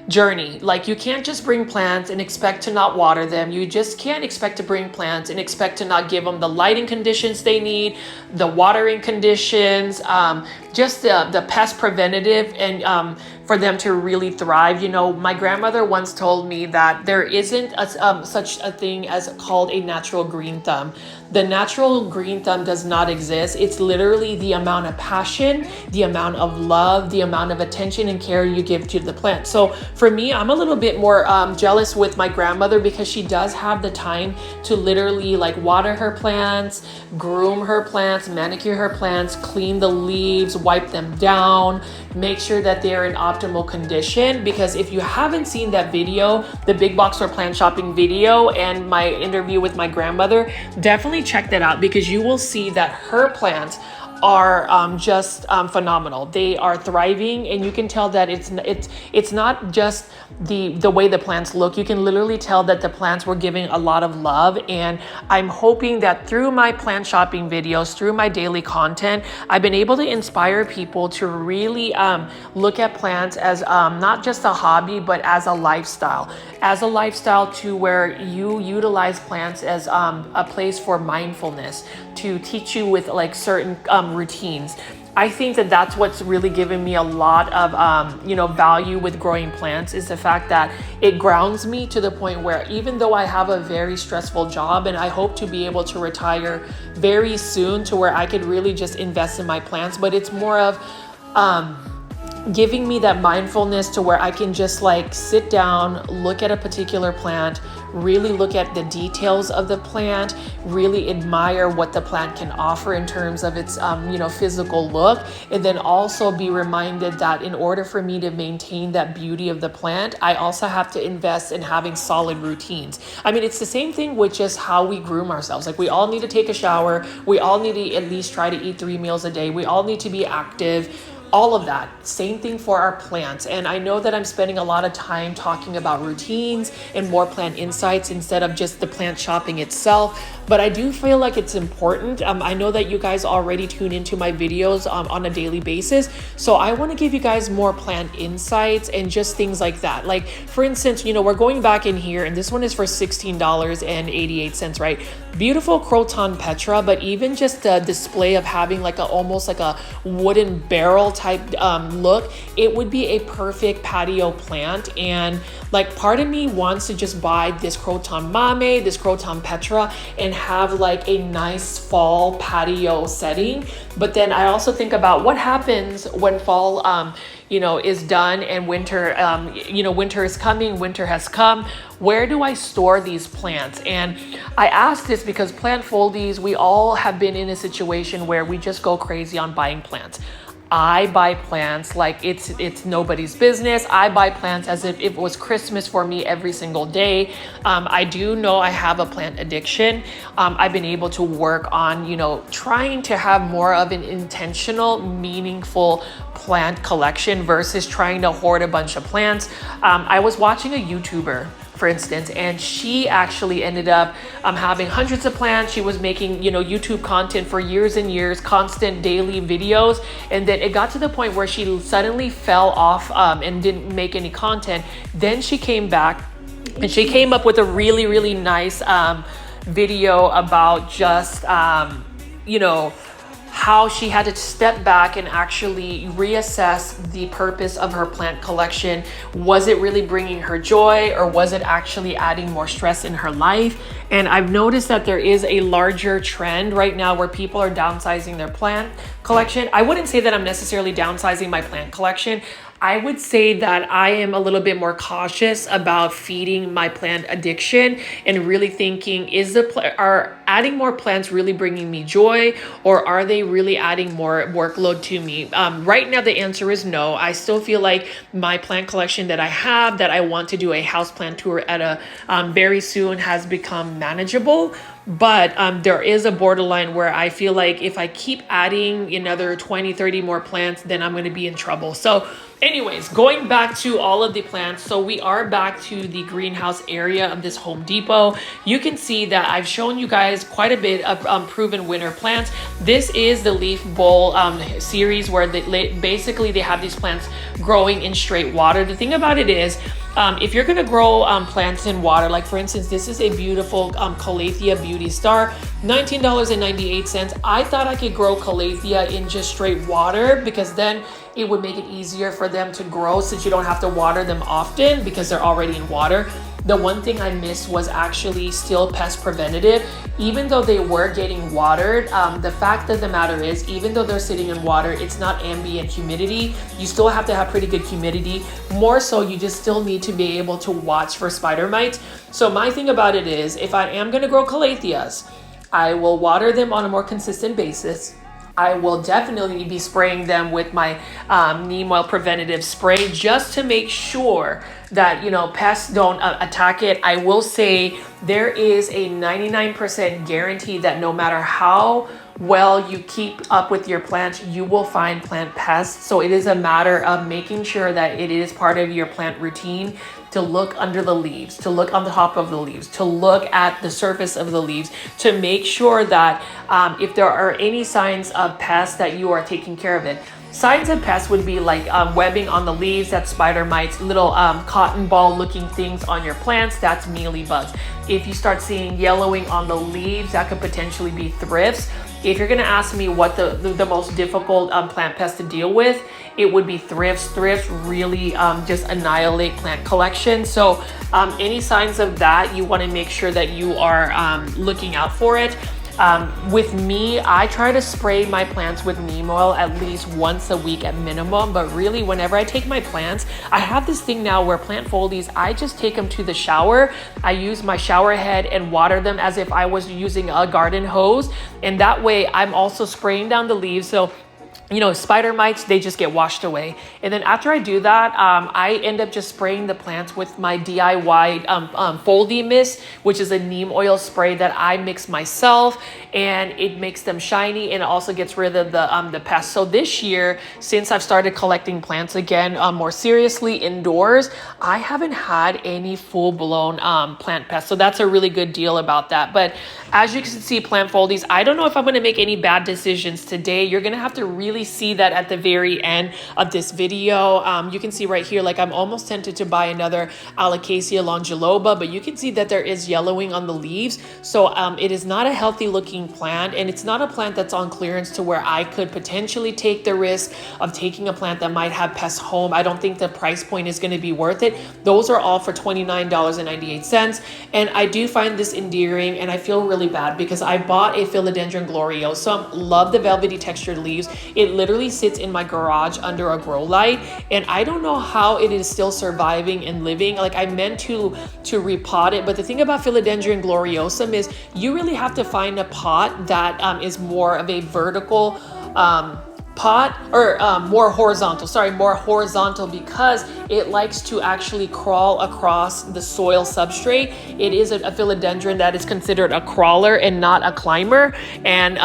journey. Like you can't just bring plants and expect to not water them. You just can't expect to bring plants and expect to not give them the lighting conditions they need, the watering conditions, just the pest preventative, and for them to really thrive. You know, my grandmother once told me that there isn't such a thing as called a natural green thumb. The natural green thumb does not exist. It's literally the amount of passion, the amount of love, the amount of attention and care you give to the plant. So for me, I'm a little bit more jealous with my grandmother, because she does have the time to literally like water her plants, groom her plants, manicure her plants, clean the leaves, wipe them down, make sure that they're in optimal condition. Because if you haven't seen that video, the big box store plant shopping video and my interview with my grandmother, definitely check that out, because you will see that her plants are just phenomenal. They are thriving, and you can tell that it's not just the way the plants look. You can literally tell that the plants were giving a lot of love. And I'm hoping that through my plant shopping videos, through my daily content, I've been able to inspire people to really look at plants as not just a hobby, but as a lifestyle. As a lifestyle to where you utilize plants as a place for mindfulness, to teach you with like certain routines. I think that that's what's really given me a lot of value with growing plants, is the fact that it grounds me to the point where even though I have a very stressful job, and I hope to be able to retire very soon to where I could really just invest in my plants, but it's more of giving me that mindfulness to where I can just like sit down, look at a particular plant, really look at the details of the plant, really admire what the plant can offer in terms of its physical look, and then also be reminded that in order for me to maintain that beauty of the plant, I also have to invest in having solid routines. I mean, it's the same thing with just how we groom ourselves. Like we all need to take a shower, we all need to at least try to eat 3 meals a day, we all need to be active. All of that, same thing for our plants. And I know that I'm spending a lot of time talking about routines and more plant insights instead of just the plant shopping itself, but I do feel like it's important. I know that you guys already tune into my videos on a daily basis, so I want to give you guys more plant insights and just things like that. Like for instance, we're going back in here, and this one is for $16.88, right? Beautiful Croton Petra, but even just the display of having like almost like a wooden barrel type look, it would be a perfect patio plant. And like part of me wants to just buy this Croton Mame, this Croton Petra, and have like a nice fall patio setting. But then I also think about what happens when fall is done and winter winter is coming, winter has come. Where do I store these plants? And I ask this because plant foldies, we all have been in a situation where we just go crazy on buying plants. I buy plants like it's nobody's business. I buy plants as if it was Christmas for me every single day. I do know I have a plant addiction. I've been able to work on, trying to have more of an intentional, meaningful plant collection versus trying to hoard a bunch of plants. I was watching a YouTuber for instance, and she actually ended up having hundreds of plants. She was making, YouTube content for years and years, constant daily videos. And then it got to the point where she suddenly fell off and didn't make any content. Then she came back and she came up with a really, really nice video about just, how she had to step back and actually reassess the purpose of her plant collection. Was it really bringing her joy, or was it actually adding more stress in her life? And I've noticed that there is a larger trend right now where people are downsizing their plant collection. I wouldn't say that I'm necessarily downsizing my plant collection. I would say that I am a little bit more cautious about feeding my plant addiction and really thinking, are adding more plants really bringing me joy, or are they really adding more workload to me? Right now, the answer is no. I still feel like my plant collection that I have, that I want to do a houseplant tour at very soon, has become manageable. But there is a borderline where I feel like if I keep adding another 20, 30 more plants, then I'm going to be in trouble. So anyways, going back to all of the plants. So we are back to the greenhouse area of this Home Depot. You can see that I've shown you guys quite a bit of proven winter plants. This is the leaf bowl series where basically they have these plants growing in straight water. The thing about it is, if you're gonna grow plants in water, like for instance, this is a beautiful Calathea Beauty Star, $19.98. I thought I could grow Calathea in just straight water because then it would make it easier for them to grow since you don't have to water them often because they're already in water. The one thing I missed was actually still pest preventative. Even though they were getting watered, the fact of the matter is, even though they're sitting in water, it's not ambient humidity. You still have to have pretty good humidity. More so, you just still need to be able to watch for spider mites. So my thing about it is, if I am gonna grow Calatheas, I will water them on a more consistent basis. I will definitely be spraying them with my neem oil preventative spray just to make sure that, pests don't attack it. I will say there is a 99% guarantee that no matter how well you keep up with your plants, you will find plant pests. So it is a matter of making sure that it is part of your plant routine to look under the leaves, to look on the top of the leaves, to look at the surface of the leaves, to make sure that if there are any signs of pests that you are taking care of it. Signs of pests would be like webbing on the leaves, that's spider mites, little cotton ball looking things on your plants, that's mealy bugs. If you start seeing yellowing on the leaves, that could potentially be thrifts. If you're gonna ask me what the most difficult plant pest to deal with, it would be thrifts. Thrifts really just annihilate plant collection. So any signs of that, you wanna make sure that you are looking out for it. With me, I try to spray my plants with neem oil at least once a week at minimum, but really whenever I take my plants, I have this thing now where plant foldies, I just take them to the shower. I use my shower head and water them as if I was using a garden hose. And that way I'm also spraying down the leaves. So spider mites, they just get washed away. And then after I do that, I end up just spraying the plants with my DIY Foldy Mist, which is a neem oil spray that I mix myself, and it makes them shiny and it also gets rid of the pests. So this year, since I've started collecting plants again more seriously indoors, I haven't had any full-blown plant pests. So that's a really good deal about that. But as you can see, plant foldies, I don't know if I'm going to make any bad decisions today. You're going to have to really see that at the very end of this video. You can see right here, like I'm almost tempted to buy another Alocasia longiloba, but you can see that there is yellowing on the leaves. So it is not a healthy looking plant, and it's not a plant that's on clearance to where I could potentially take the risk of taking a plant that might have pests home. I don't think the price point is going to be worth it. Those are all for $29.98. And I do find this endearing, and I feel really bad because I bought a Philodendron gloriosum, love the velvety textured leaves. It literally sits in my garage under a grow light, and I don't know how it is still surviving and living. Like I meant to repot it, but the thing about Philodendron gloriosum is you really have to find a pot that is more of a vertical pot, or more horizontal, because it likes to actually crawl across the soil substrate. It is a philodendron that is considered a crawler and not a climber. And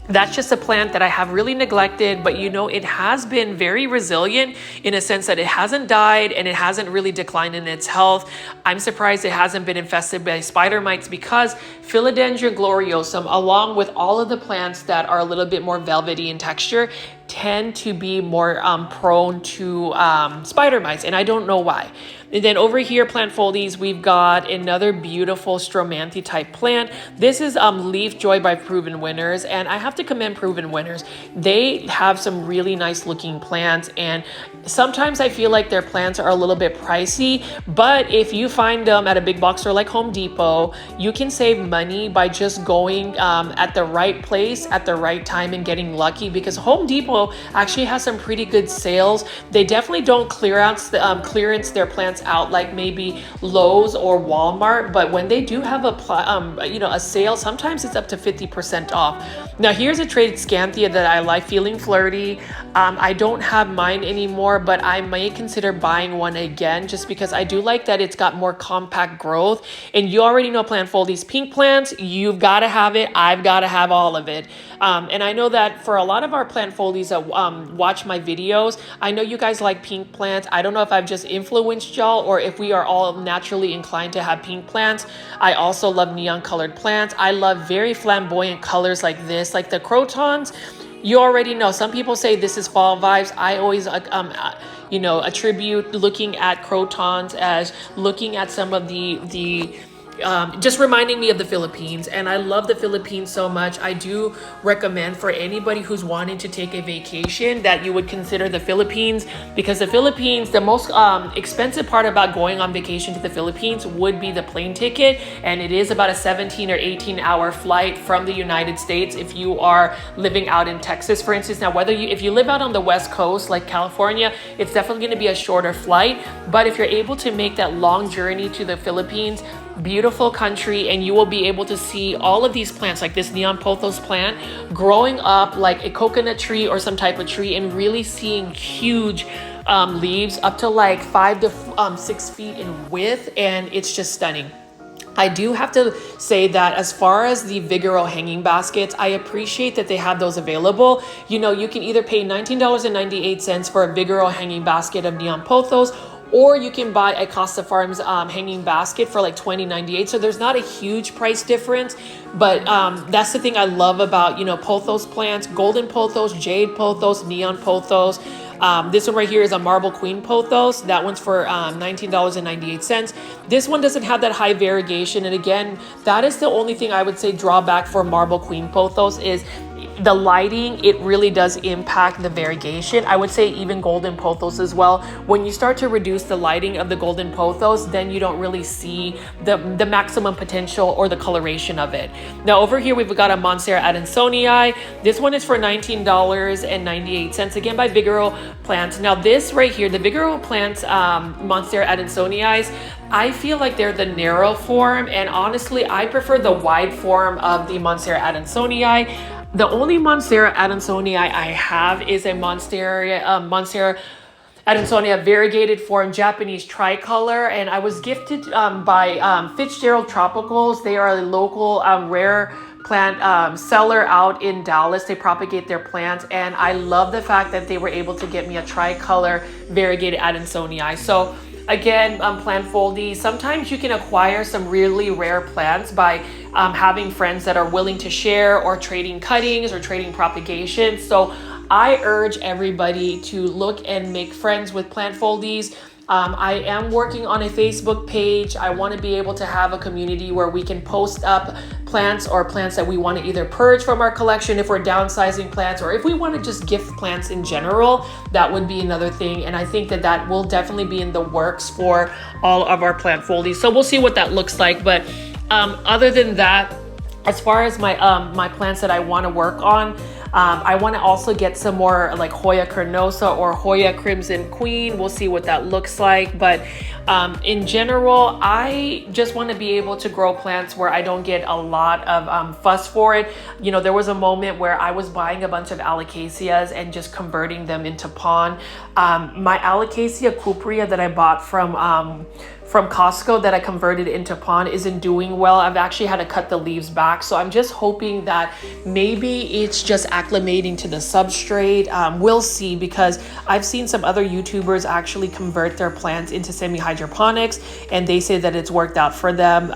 That's just a plant that I have really neglected, but you know, it has been very resilient in a sense that it hasn't died and it hasn't really declined in its health. I'm surprised it hasn't been infested by spider mites because Philodendron gloriosum, along with all of the plants that are a little bit more velvety in texture, tend to be more prone to spider mites, and I don't know why. And then over here, plant foldies, we've got another beautiful Stromanthe type plant. This is Leaf Joy by Proven Winners, and I have to commend Proven Winners. They have some really nice looking plants, and sometimes I feel like their plants are a little bit pricey, but if you find them at a big box store like Home Depot, you can save money by just going at the right place at the right time and getting lucky, because Home Depot actually has some pretty good sales. They definitely don't clearance their plants out like maybe Lowe's or Walmart, but when they do have a sale, sometimes it's up to 50% off. Now here's a traded Scanthia that I like, Feeling Flirty. I don't have mine anymore, but I may consider buying one again just because I do like that it's got more compact growth. And you already know plant foldies, pink plants, you've got to have it. I've got to have all of it. And I know that for a lot of our plant foldies that watch my videos, I know you guys like pink plants. I don't know if I've just influenced y'all or if we are all naturally inclined to have pink plants. I also love neon colored plants. I love very flamboyant colors like this, like the crotons. You already know, some people say this is fall vibes. I always attribute looking at crotons as looking at some of the just reminding me of the Philippines, and I love the Philippines so much. I do recommend for anybody who's wanting to take a vacation that you would consider the Philippines, because the Philippines, the most expensive part about going on vacation to the Philippines would be the plane ticket, and it is about a 17 or 18 hour flight from the United States if you are living out in Texas, for instance. Now, if you live out on the West Coast like California, it's definitely going to be a shorter flight, but if you're able to make that long journey to the Philippines, beautiful country, and you will be able to see all of these plants like this neon pothos plant growing up like a coconut tree or some type of tree, and really seeing huge leaves up to like 5 to 6 feet in width, and it's just stunning. I do have to say that as far as the Vigoro hanging baskets, I appreciate that they have those available. You know, you can either pay $19.98 for a Vigoro hanging basket of neon pothos, or you can buy a Costa Farms hanging basket for like $20.98. So there's not a huge price difference, but that's the thing I love about, pothos plants, golden pothos, jade pothos, neon pothos. This one right here is a marble queen pothos. That one's for $19.98. This one doesn't have that high variegation. And again, that is the only thing I would say drawback for marble queen pothos is the lighting. It really does impact the variegation. I would say even golden pothos as well. When you start to reduce the lighting of the golden pothos, then you don't really see the maximum potential or the coloration of it. Now over here, we've got a Monstera adansonii. This one is for $19.98, again by Vigoro Plants. Now this right here, the Vigoro Plants Monstera adansonii, I feel like they're the narrow form, and honestly, I prefer the wide form of the Monstera adansonii. The only Monstera adansonii I have is a Monstera adansonii variegated form Japanese tricolor, and I was gifted by Fitzgerald Tropicals. They are a local rare plant seller out in Dallas. They propagate their plants, and I love the fact that they were able to get me a tricolor variegated adansonii. So again, plant foldies, sometimes you can acquire some really rare plants by having friends that are willing to share, or trading cuttings or trading propagation. So I urge everybody to look and make friends with plant foldies. I am working on a Facebook page. I want to be able to have a community where we can post up plants or plants that we want to either purge from our collection if we're downsizing plants, or if we want to just gift plants in general. That would be another thing, and I think that that will definitely be in the works for all of our plant foldies. So we'll see what that looks like. But other than that, as far as my plants that I want to work on, I want to also get some more like Hoya Carnosa or Hoya Crimson Queen. We'll see what that looks like. But in general, I just want to be able to grow plants where I don't get a lot of fuss for it. You know, there was a moment where I was buying a bunch of Alocaceas and just converting them into pon. My Alocasia cuprea that I bought from Costco that I converted into pon isn't doing well. I've actually had to cut the leaves back. So I'm just hoping that maybe it's just acclimating to the substrate. We'll see, because I've seen some other YouTubers actually convert their plants into semi-hydroponics and they say that it's worked out for them.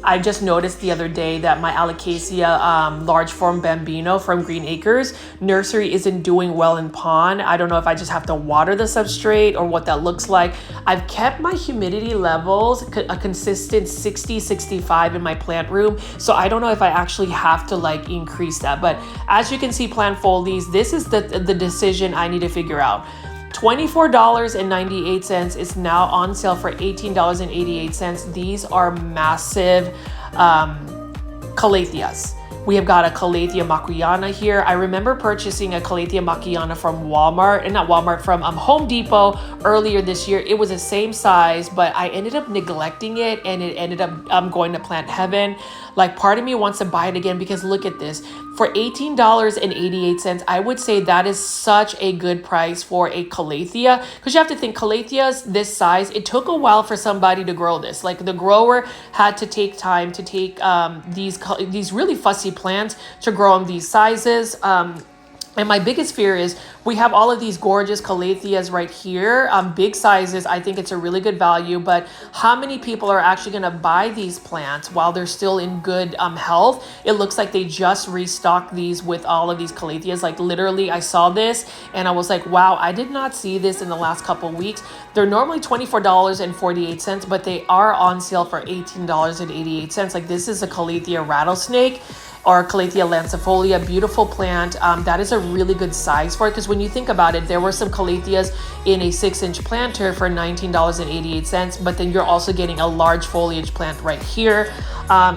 I just noticed the other day that my Alocasia large form Bambino from Green Acres nursery isn't doing well in pon. I don't know if I just have to water the substrate or what that looks like. I've kept my humidity levels a consistent 60, 65 in my plant room. So I don't know if I actually have to like increase that. But as you can see, plant foldies, this is the decision I need to figure out. $24.98 is now on sale for $18.88. These are massive Calatheas. We have got a Calathea Macuyana here. I remember purchasing a Calathea Macuyana from Walmart, and not Walmart, from Home Depot earlier this year. It was the same size, but I ended up neglecting it and it ended up going to Plant Heaven. Like, part of me wants to buy it again because look at this. For $18.88, I would say that is such a good price for a Calathea, because you have to think Calatheas this size, it took a while for somebody to grow this. Like, the grower had to take time to take these really fussy plants to grow them these sizes. And my biggest fear is we have all of these gorgeous Calatheas right here, big sizes. I think it's a really good value, but how many people are actually going to buy these plants while they're still in good health? It looks like they just restocked these with all of these Calatheas. Like, literally, I saw this and I was like, wow, I did not see this in the last couple of weeks. They're normally $24.48, but they are on sale for $18.88. Like, this is a Calathea rattlesnake, or Calathea lancifolia, beautiful plant. That is a really good size for it, because when you think about it, there were some Calatheas in a 6-inch planter for $19.88, but then you're also getting a large foliage plant right here.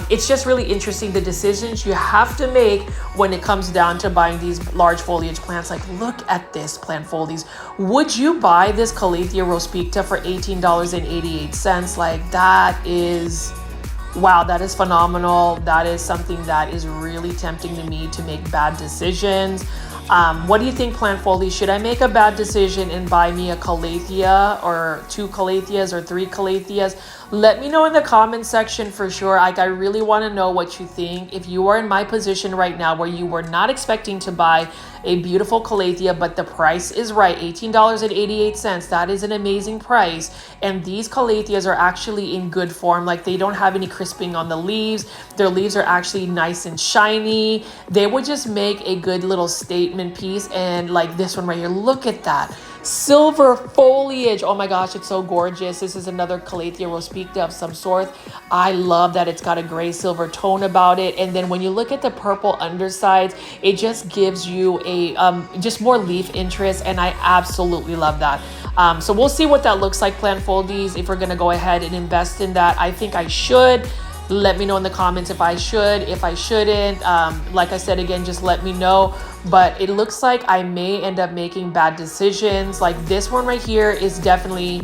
It's just really interesting, the decisions you have to make when it comes down to buying these large foliage plants. Like, look at this plant foldies. Would you buy this Calathea rospicta for $18.88? Like, that is... wow, that is phenomenal. That is something that is really tempting to me to make bad decisions. What do you think, plant foldies? Should I make a bad decision and buy me a Calathea, or 2 Calatheas, or 3 Calatheas? Let me know in the comment section for sure. Like, I really want to know what you think. If you are in my position right now where you were not expecting to buy a beautiful Calathea, but the price is right, $18.88, that is an amazing price. And these Calatheas are actually in good form. Like, they don't have any crisping on the leaves. Their leaves are actually nice and shiny. They would just make a good little statement piece. And like this one right here, look at that. Silver foliage. Oh my gosh, it's so gorgeous. This is another Calathea rospicta of some sort. I love that it's got a gray silver tone about it. And then when you look at the purple undersides, it just gives you a just more leaf interest, and I absolutely love that. So we'll see what that looks like, plant foldies, if we're gonna go ahead and invest in that. I think I should. Let me know in the comments if I should, if I shouldn't. Like I said, again, just let me know. But it looks like I may end up making bad decisions. Like, this one right here is definitely,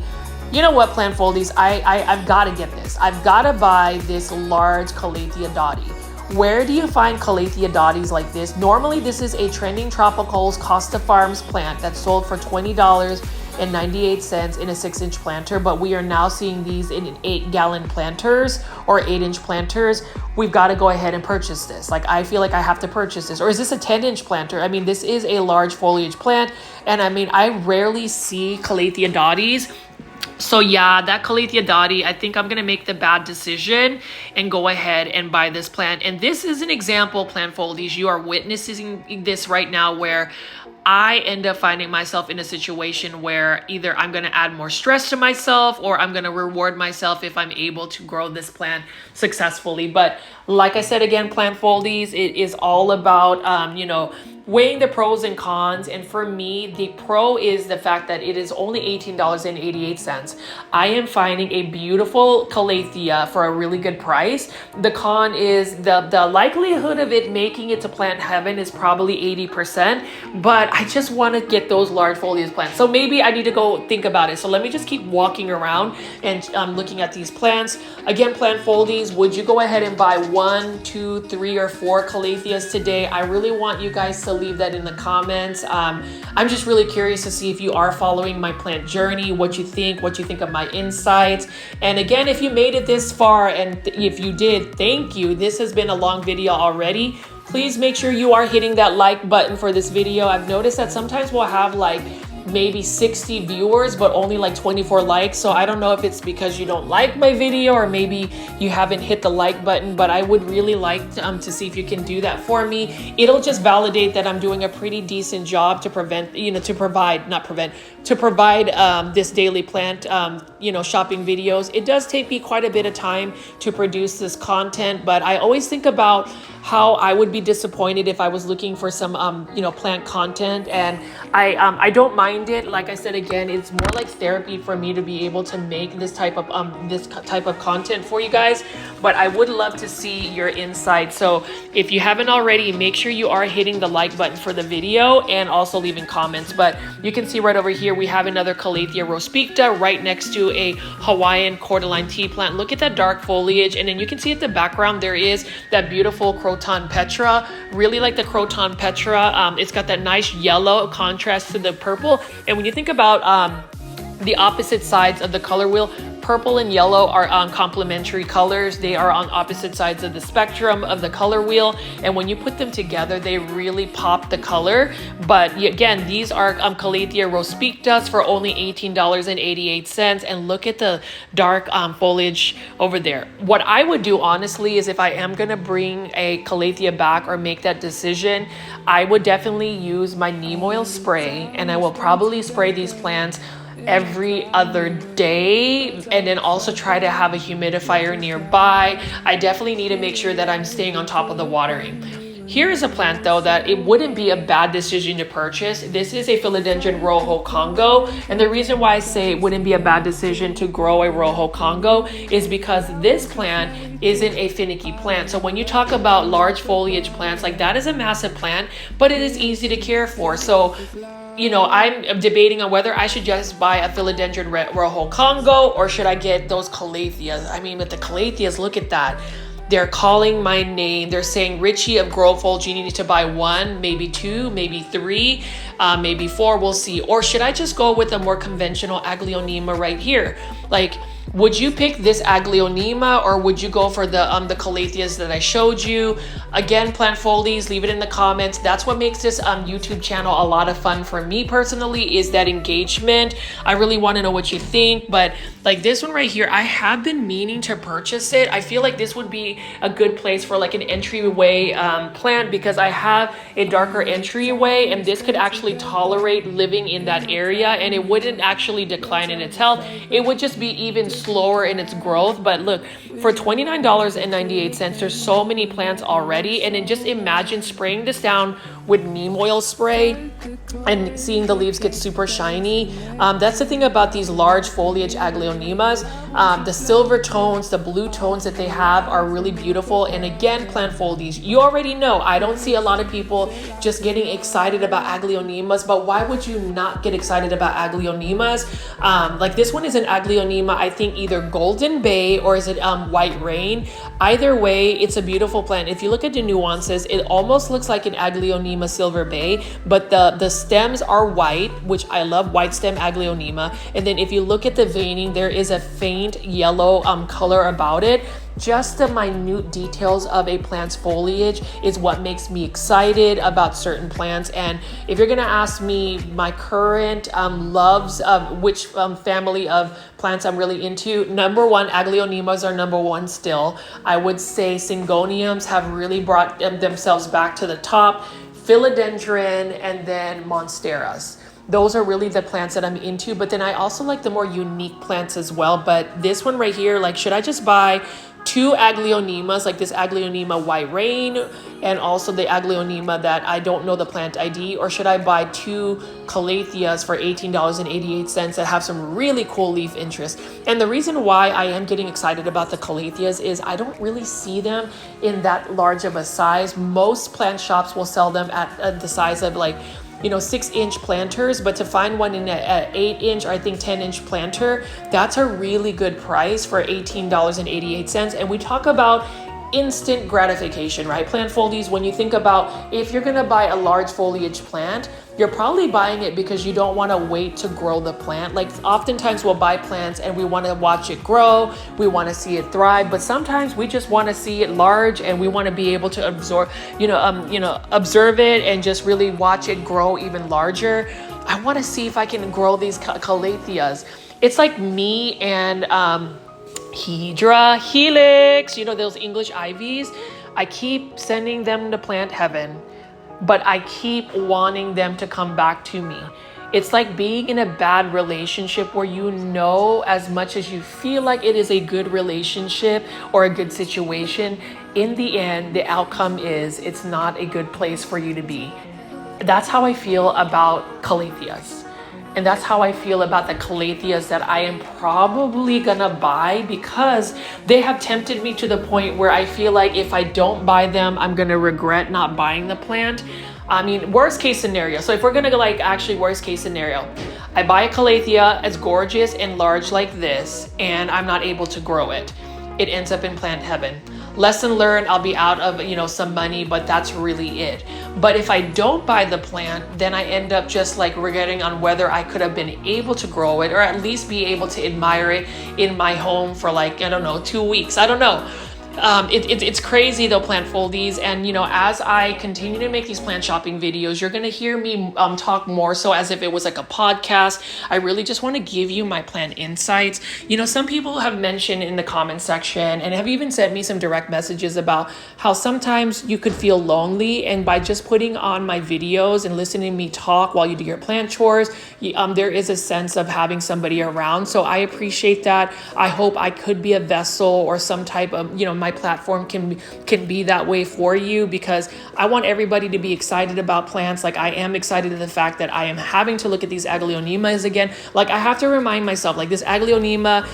you know what, plant foldies, I've got to get this. I've got to buy this large Calathea dotty. Where do you find Calathea dotties like this? Normally, this is a Trending Tropicals Costa Farms plant that's sold for $20.98 in a 6-inch planter, but we are now seeing these in 8-gallon planters or 8-inch planters. We've got to go ahead and purchase this. Like, I feel like I have to purchase this. Or is this a 10-inch planter? I mean, this is a large foliage plant, and I mean, I rarely see Calathea dotties. So yeah, that Calathea dotty, I think I'm going to make the bad decision and go ahead and buy this plant. And this is an example, plant foldies. You are witnessing this right now, where I end up finding myself in a situation where either I'm going to add more stress to myself, or I'm going to reward myself if I'm able to grow this plant successfully. But like I said, again, plant foldies, it is all about, you know, weighing the pros and cons, and for me, the pro is the fact that it is only $18.88. I am finding a beautiful Calathea for a really good price. The con is the likelihood of it making it to plant heaven is probably 80%, but I just want to get those large foliage plants. So maybe I need to go think about it. So let me just keep walking around and looking at these plants. Again, plant foldies, would you go ahead and buy 1, 2, 3, or 4 Calatheas today? I really want you guys to leave that in the comments. I'm just really curious to see if you are following my plant journey, what you think of my insights. And again, if you made it this far, and if you did, thank you. This has been a long video already. Please make sure you are hitting that like button for this video. I've noticed that sometimes we'll have like maybe 60 viewers but only like 24 likes, so I don't know if it's because you don't like my video or maybe you haven't hit the like button, but I would really like to see if you can do that for me. It'll just validate that I'm doing a pretty decent job to provide this daily plant shopping videos. It does take me quite a bit of time to produce this content, but I always think about how I would be disappointed if I was looking for some plant content, and I don't mind it. Like I said, again, it's more like therapy for me to be able to make this type of content for you guys, but I would love to see your insight. So if you haven't already, make sure you are hitting the like button for the video and also leaving comments. But you can see right over here we have another Calathea rospicta right next to a Hawaiian cordyline tea plant. Look at that dark foliage, and then you can see at the background there is that beautiful Croton petra. Really like the Croton petra. It's got that nice yellow contrast to the purple. And when you think about the opposite sides of the color wheel, purple and yellow are complementary colors. They are on opposite sides of the spectrum of the color wheel, and when you put them together, they really pop the color. But again, these are Calathea rospictas for only $18.88, and look at the dark foliage over there. What I would do, honestly, is if I am gonna bring a Calathea back or make that decision, I would definitely use my neem oil spray, and I will probably spray these plants every other day, and then also try to have a humidifier nearby. I definitely need to make sure that I'm staying on top of the watering. Here is a plant though that it wouldn't be a bad decision to purchase. This is a Philodendron Rojo Congo, and the reason why I say it wouldn't be a bad decision to grow a Rojo Congo is because this plant isn't a finicky plant. So when you talk about large foliage plants, like that is a massive plant, but it is easy to care for. So I'm debating on whether I should just buy a Philodendron Rojo Congo or should I get those Calatheas. I mean, with the Calatheas, look at that. They're calling my name. They're saying, Richie of Grow Foliage, you need to buy 1, maybe 2, maybe 3, maybe 4, we'll see. Or should I just go with a more conventional Aglaonema right here? Like, would you pick this Aglaonema or would you go for the Calatheas that I showed you? Again, plant foldies, leave it in the comments. That's what makes this YouTube channel a lot of fun for me personally, is that engagement. I really want to know what you think. But like this one right here, I have been meaning to purchase it. I feel like this would be a good place for like an entryway plant, because I have a darker entryway and this could actually tolerate living in that area, and it wouldn't actually decline in its health. It would just be even slower in its growth. But look, for $29.98, there's so many plants already. And then just imagine spraying this down with neem oil spray and seeing the leaves get super shiny. That's the thing about these large foliage Aglaonemas. The silver tones, the blue tones that they have are really beautiful. And again, plant foldies, you already know I don't see a lot of people just getting excited about Aglaonemas, but why would you not get excited about Aglaonemas? Like this one is an Aglaonema, I think either Golden Bay or is it White Rain. Either way, it's a beautiful plant. If you look at the nuances, it almost looks like an Aglaonema Silver Bay, but the stems are white, which I love, white stem Aglaonema. And then if you look at the veining, there is a faint yellow color about it. Just the minute details of a plant's foliage is what makes me excited about certain plants. And if you're gonna ask me my current loves of which family of plants I'm really into, number one, Aglaonemas are number one still. I would say Syngoniums have really brought themselves back to the top, Philodendron, and then Monsteras. Those are really the plants that I'm into, but then I also like the more unique plants as well. But this one right here, like, should I just buy two aglaonemas, like this aglaonema white rain, and also the aglaonema that I don't know the plant ID, or should I buy two Calatheas for $18.88 that have some really cool leaf interest? And the reason why I am getting excited about the Calatheas is I don't really see them in that large of a size. Most plant shops will sell them at the size of like, 6-inch planters, but to find one in an 8-inch or I think 10-inch planter, that's a really good price for $18.88. And we talk about instant gratification, right? Plant foldies, when you think about if you're gonna buy a large foliage plant, you're probably buying it because you don't want to wait to grow the plant. Like oftentimes we'll buy plants and we want to watch it grow, we want to see it thrive, but sometimes we just want to see it large and we want to be able to absorb, observe it and just really watch it grow even larger. I want to see if I can grow these Calatheas. It's like me and Hydra, Helix, those English ivies. I keep sending them to plant heaven, but I keep wanting them to come back to me. It's like being in a bad relationship where as much as you feel like it is a good relationship or a good situation, in the end, the outcome is it's not a good place for you to be. That's how I feel about Calatheas. And that's how I feel about the Calatheas that I am probably gonna buy, because they have tempted me to the point where I feel like if I don't buy them, I'm gonna regret not buying the plant. I mean, worst case scenario. So if we're gonna go worst case scenario, I buy a Calathea as gorgeous and large like this, and I'm not able to grow it. It ends up in plant heaven. Lesson learned, I'll be out of, some money, but that's really it. But if I don't buy the plant, then I end up just like regretting on whether I could have been able to grow it or at least be able to admire it in my home for 2 weeks. I don't know. It's crazy though, plant foldies. And as I continue to make these plant shopping videos, you're going to hear me talk more so as if it was like a podcast. I really just want to give you my plant insights. Some people have mentioned in the comment section and have even sent me some direct messages about how sometimes you could feel lonely, and by just putting on my videos and listening to me talk while you do your plant chores, there is a sense of having somebody around. So I appreciate that. I hope I could be a vessel or some type of, my platform can be that way for you, because I want everybody to be excited about plants. Like I am excited at the fact that I am having to look at these aglaonemas again. Like I have to remind myself, like this aglaonema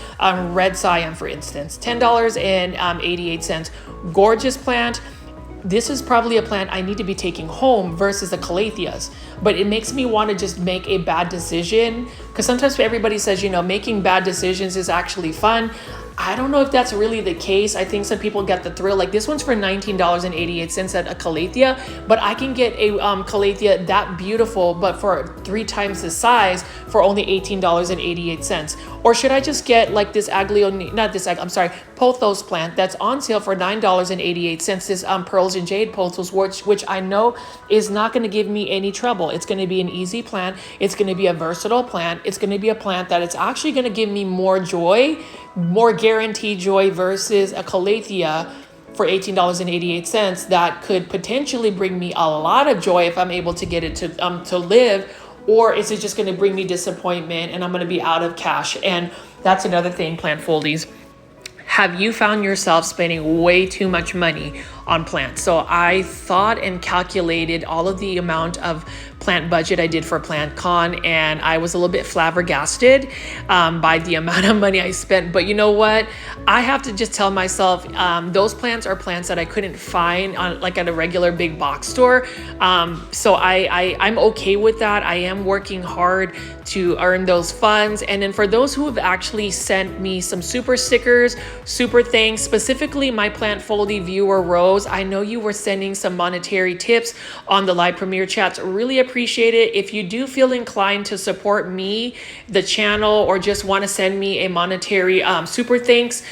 red cyan, for instance, $10.88, gorgeous plant. This is probably a plant I need to be taking home versus the Calatheas, but it makes me want to just make a bad decision, because sometimes everybody says, making bad decisions is actually fun. I don't know if that's really the case. I think some people get the thrill. Like this one's for $19.88 at a Calathea, but I can get a Calathea that beautiful, but for 3 times the size for only $18.88. Or should I just get like this Pothos plant that's on sale for $9.88, this Pearls and Jade Pothos, which I know is not going to give me any trouble. It's going to be an easy plant. It's going to be a versatile plant. It's going to be a plant that it's actually going to give me more joy, more guaranteed joy versus a Calathea for $18.88 that could potentially bring me a lot of joy if I'm able to get it to live. Or is it just going to bring me disappointment and I'm going to be out of cash? And that's another thing, plant foldies. Have you found yourself spending way too much money on plants? So I thought and calculated all of the amount of plant budget I did for PlantCon, and I was a little bit flabbergasted by the amount of money I spent. But you know what? I have to just tell myself those plants are plants that I couldn't find at a regular big box store. So I'm okay with that. I am working hard to earn those funds. And then for those who have actually sent me some super stickers, super thanks, specifically my plant foldie viewer Rose, I know you were sending some monetary tips on the live premiere chats. Really appreciate it. If you do feel inclined to support me, the channel, or just want to send me a monetary super thanks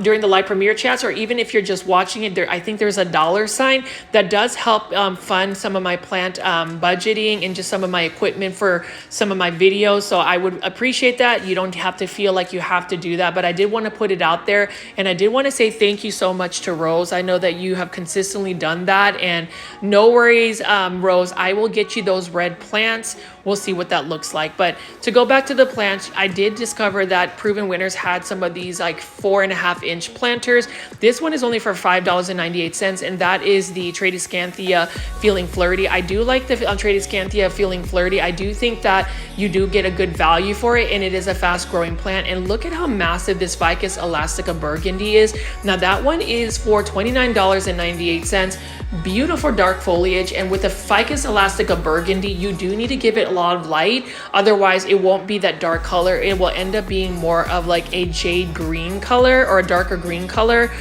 during the live premiere chats, or even if you're just watching it, I think there's a $sign that does help fund some of my plant budgeting and just some of my equipment for some of my videos. So I would appreciate that. You don't have to feel like you have to do that, but I did want to put it out there, and I did want to say thank you so much to Rose. I know that you have consistently done that, and no worries, Rose, I will get you those red plants we'll see what that looks like. But to go back to the plants, I did discover that Proven Winners had some of these like 4.5-inch planters. This one is only for $5.98, and that is the Scanthia Feeling Flirty. I do like the Scanthia Feeling Flirty. I do think that you do get a good value for it, and it is a fast growing plant. And look at how massive this Ficus elastica burgundy is. Now that one is for $29.98. Beautiful dark foliage, and with the Ficus elastica burgundy, you do need to give it a lot of light, otherwise it won't be that dark color. It will end up being more of like a jade green color or a darker green color,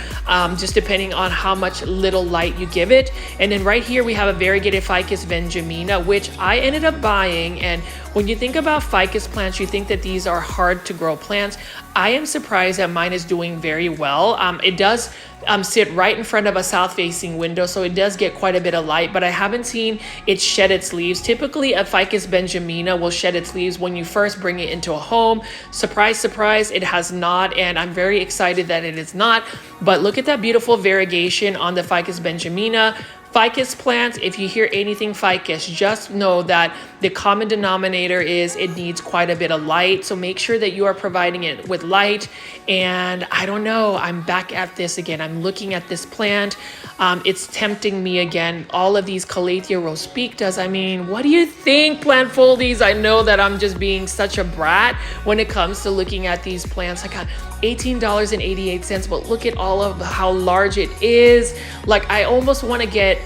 just depending on how much little light you give it. And then right here we have a variegated Ficus benjamina, which I ended up buying. And when you think about ficus plants, you think that these are hard to grow plants. I am surprised that mine is doing very well. It does sit right in front of a south-facing window, so it does get quite a bit of light, but I haven't seen it shed its leaves. Typically, a Ficus benjamina will shed its leaves when you first bring it into a home. Surprise, surprise, it has not, and I'm very excited that it is not. But look at that beautiful variegation on the Ficus benjamina. Ficus plants, if you hear anything ficus, just know that the common denominator is it needs quite a bit of light. So make sure that you are providing it with light. And I don't know, I'm back at this again. I'm looking at this plant. It's tempting me again. All of these Calathea rospictas. I mean, what do you think, plant foldies? I know that I'm just being such a brat when it comes to looking at these plants. I got $18.88, but look at all of how large it is. Like, I almost want to get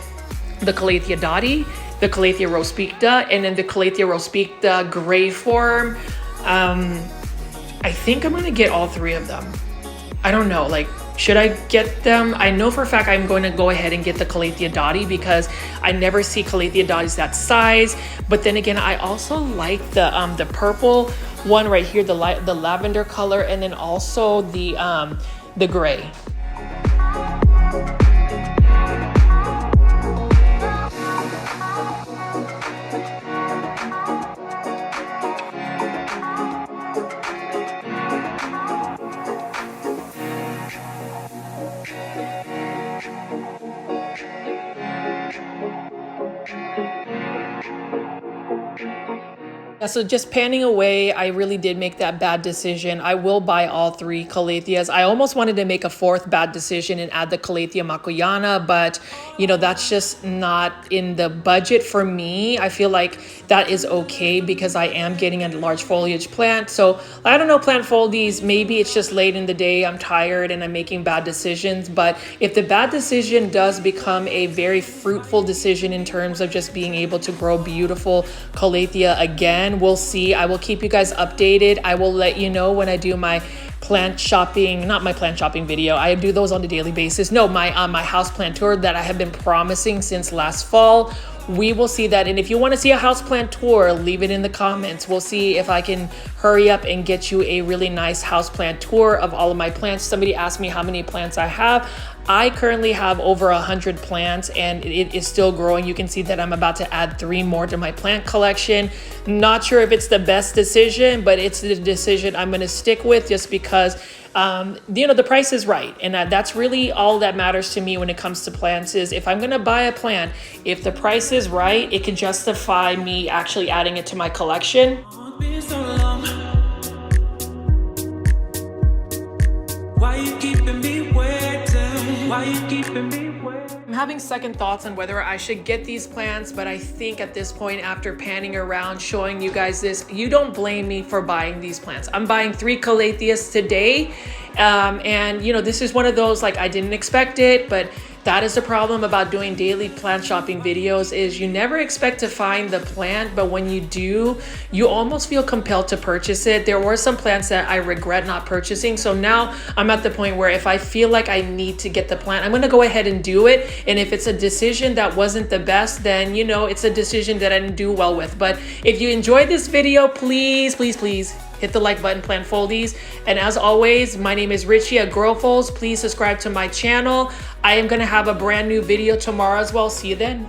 the Calathea dotty, the Calathea rospicta, and then the Calathea rospicta gray form. I think I'm gonna get all three of them. I don't know, like, should I get them? I know for a fact I'm going to go ahead and get the Calathea dotty because I never see Calathea dotties that size. But then again, I also like the purple one right here, the lavender color, and then also the gray. So just panning away, I really did make that bad decision. I will buy all three Calatheas. I almost wanted to make a fourth bad decision and add the Calathea makoyana, but you know, that's just not in the budget for me. I feel like that is okay because I am getting a large foliage plant. So I don't know, plant foldies, maybe it's just late in the day, I'm tired and I'm making bad decisions. But if the bad decision does become a very fruitful decision in terms of just being able to grow beautiful Calathea again, we'll see. I will keep you guys updated. I will let you know when I do my plant shopping, not my plant shopping video. I do those on a daily basis. No, my houseplant tour that I have been promising since last fall. We will see that. And if you want to see a houseplant tour, leave it in the comments. We'll see if I can hurry up and get you a really nice houseplant tour of all of my plants. Somebody asked me how many plants I have. I currently have over 100 plants and it is still growing. You can see that I'm about to add 3 more to my plant collection. Not sure if it's the best decision, but it's the decision I'm going to stick with just because you know, the price is right. And that's really all that matters to me when it comes to plants is if I'm going to buy a plant, if the price is right, it can justify me actually adding it to my collection. Why you keeping me waiting? Why you keeping me waiting? I'm having second thoughts on whether I should get these plants, but I think at this point, after panning around, showing you guys this, you don't blame me for buying these plants. I'm buying 3 Calatheas today. And you know, this is one of those, like, I didn't expect it, but that is the problem about doing daily plant shopping videos is you never expect to find the plant, but when you do, you almost feel compelled to purchase it. There were some plants that I regret not purchasing. So now I'm at the point where if I feel like I need to get the plant, I'm going to go ahead and do it. And if it's a decision that wasn't the best, then, you know, it's a decision that I didn't do well with. But if you enjoyed this video, please, please, please hit the like button, plant foldies. And as always, my name is Richie at Girl Folds. Please subscribe to my channel. I am going to have a brand new video tomorrow as well. See you then.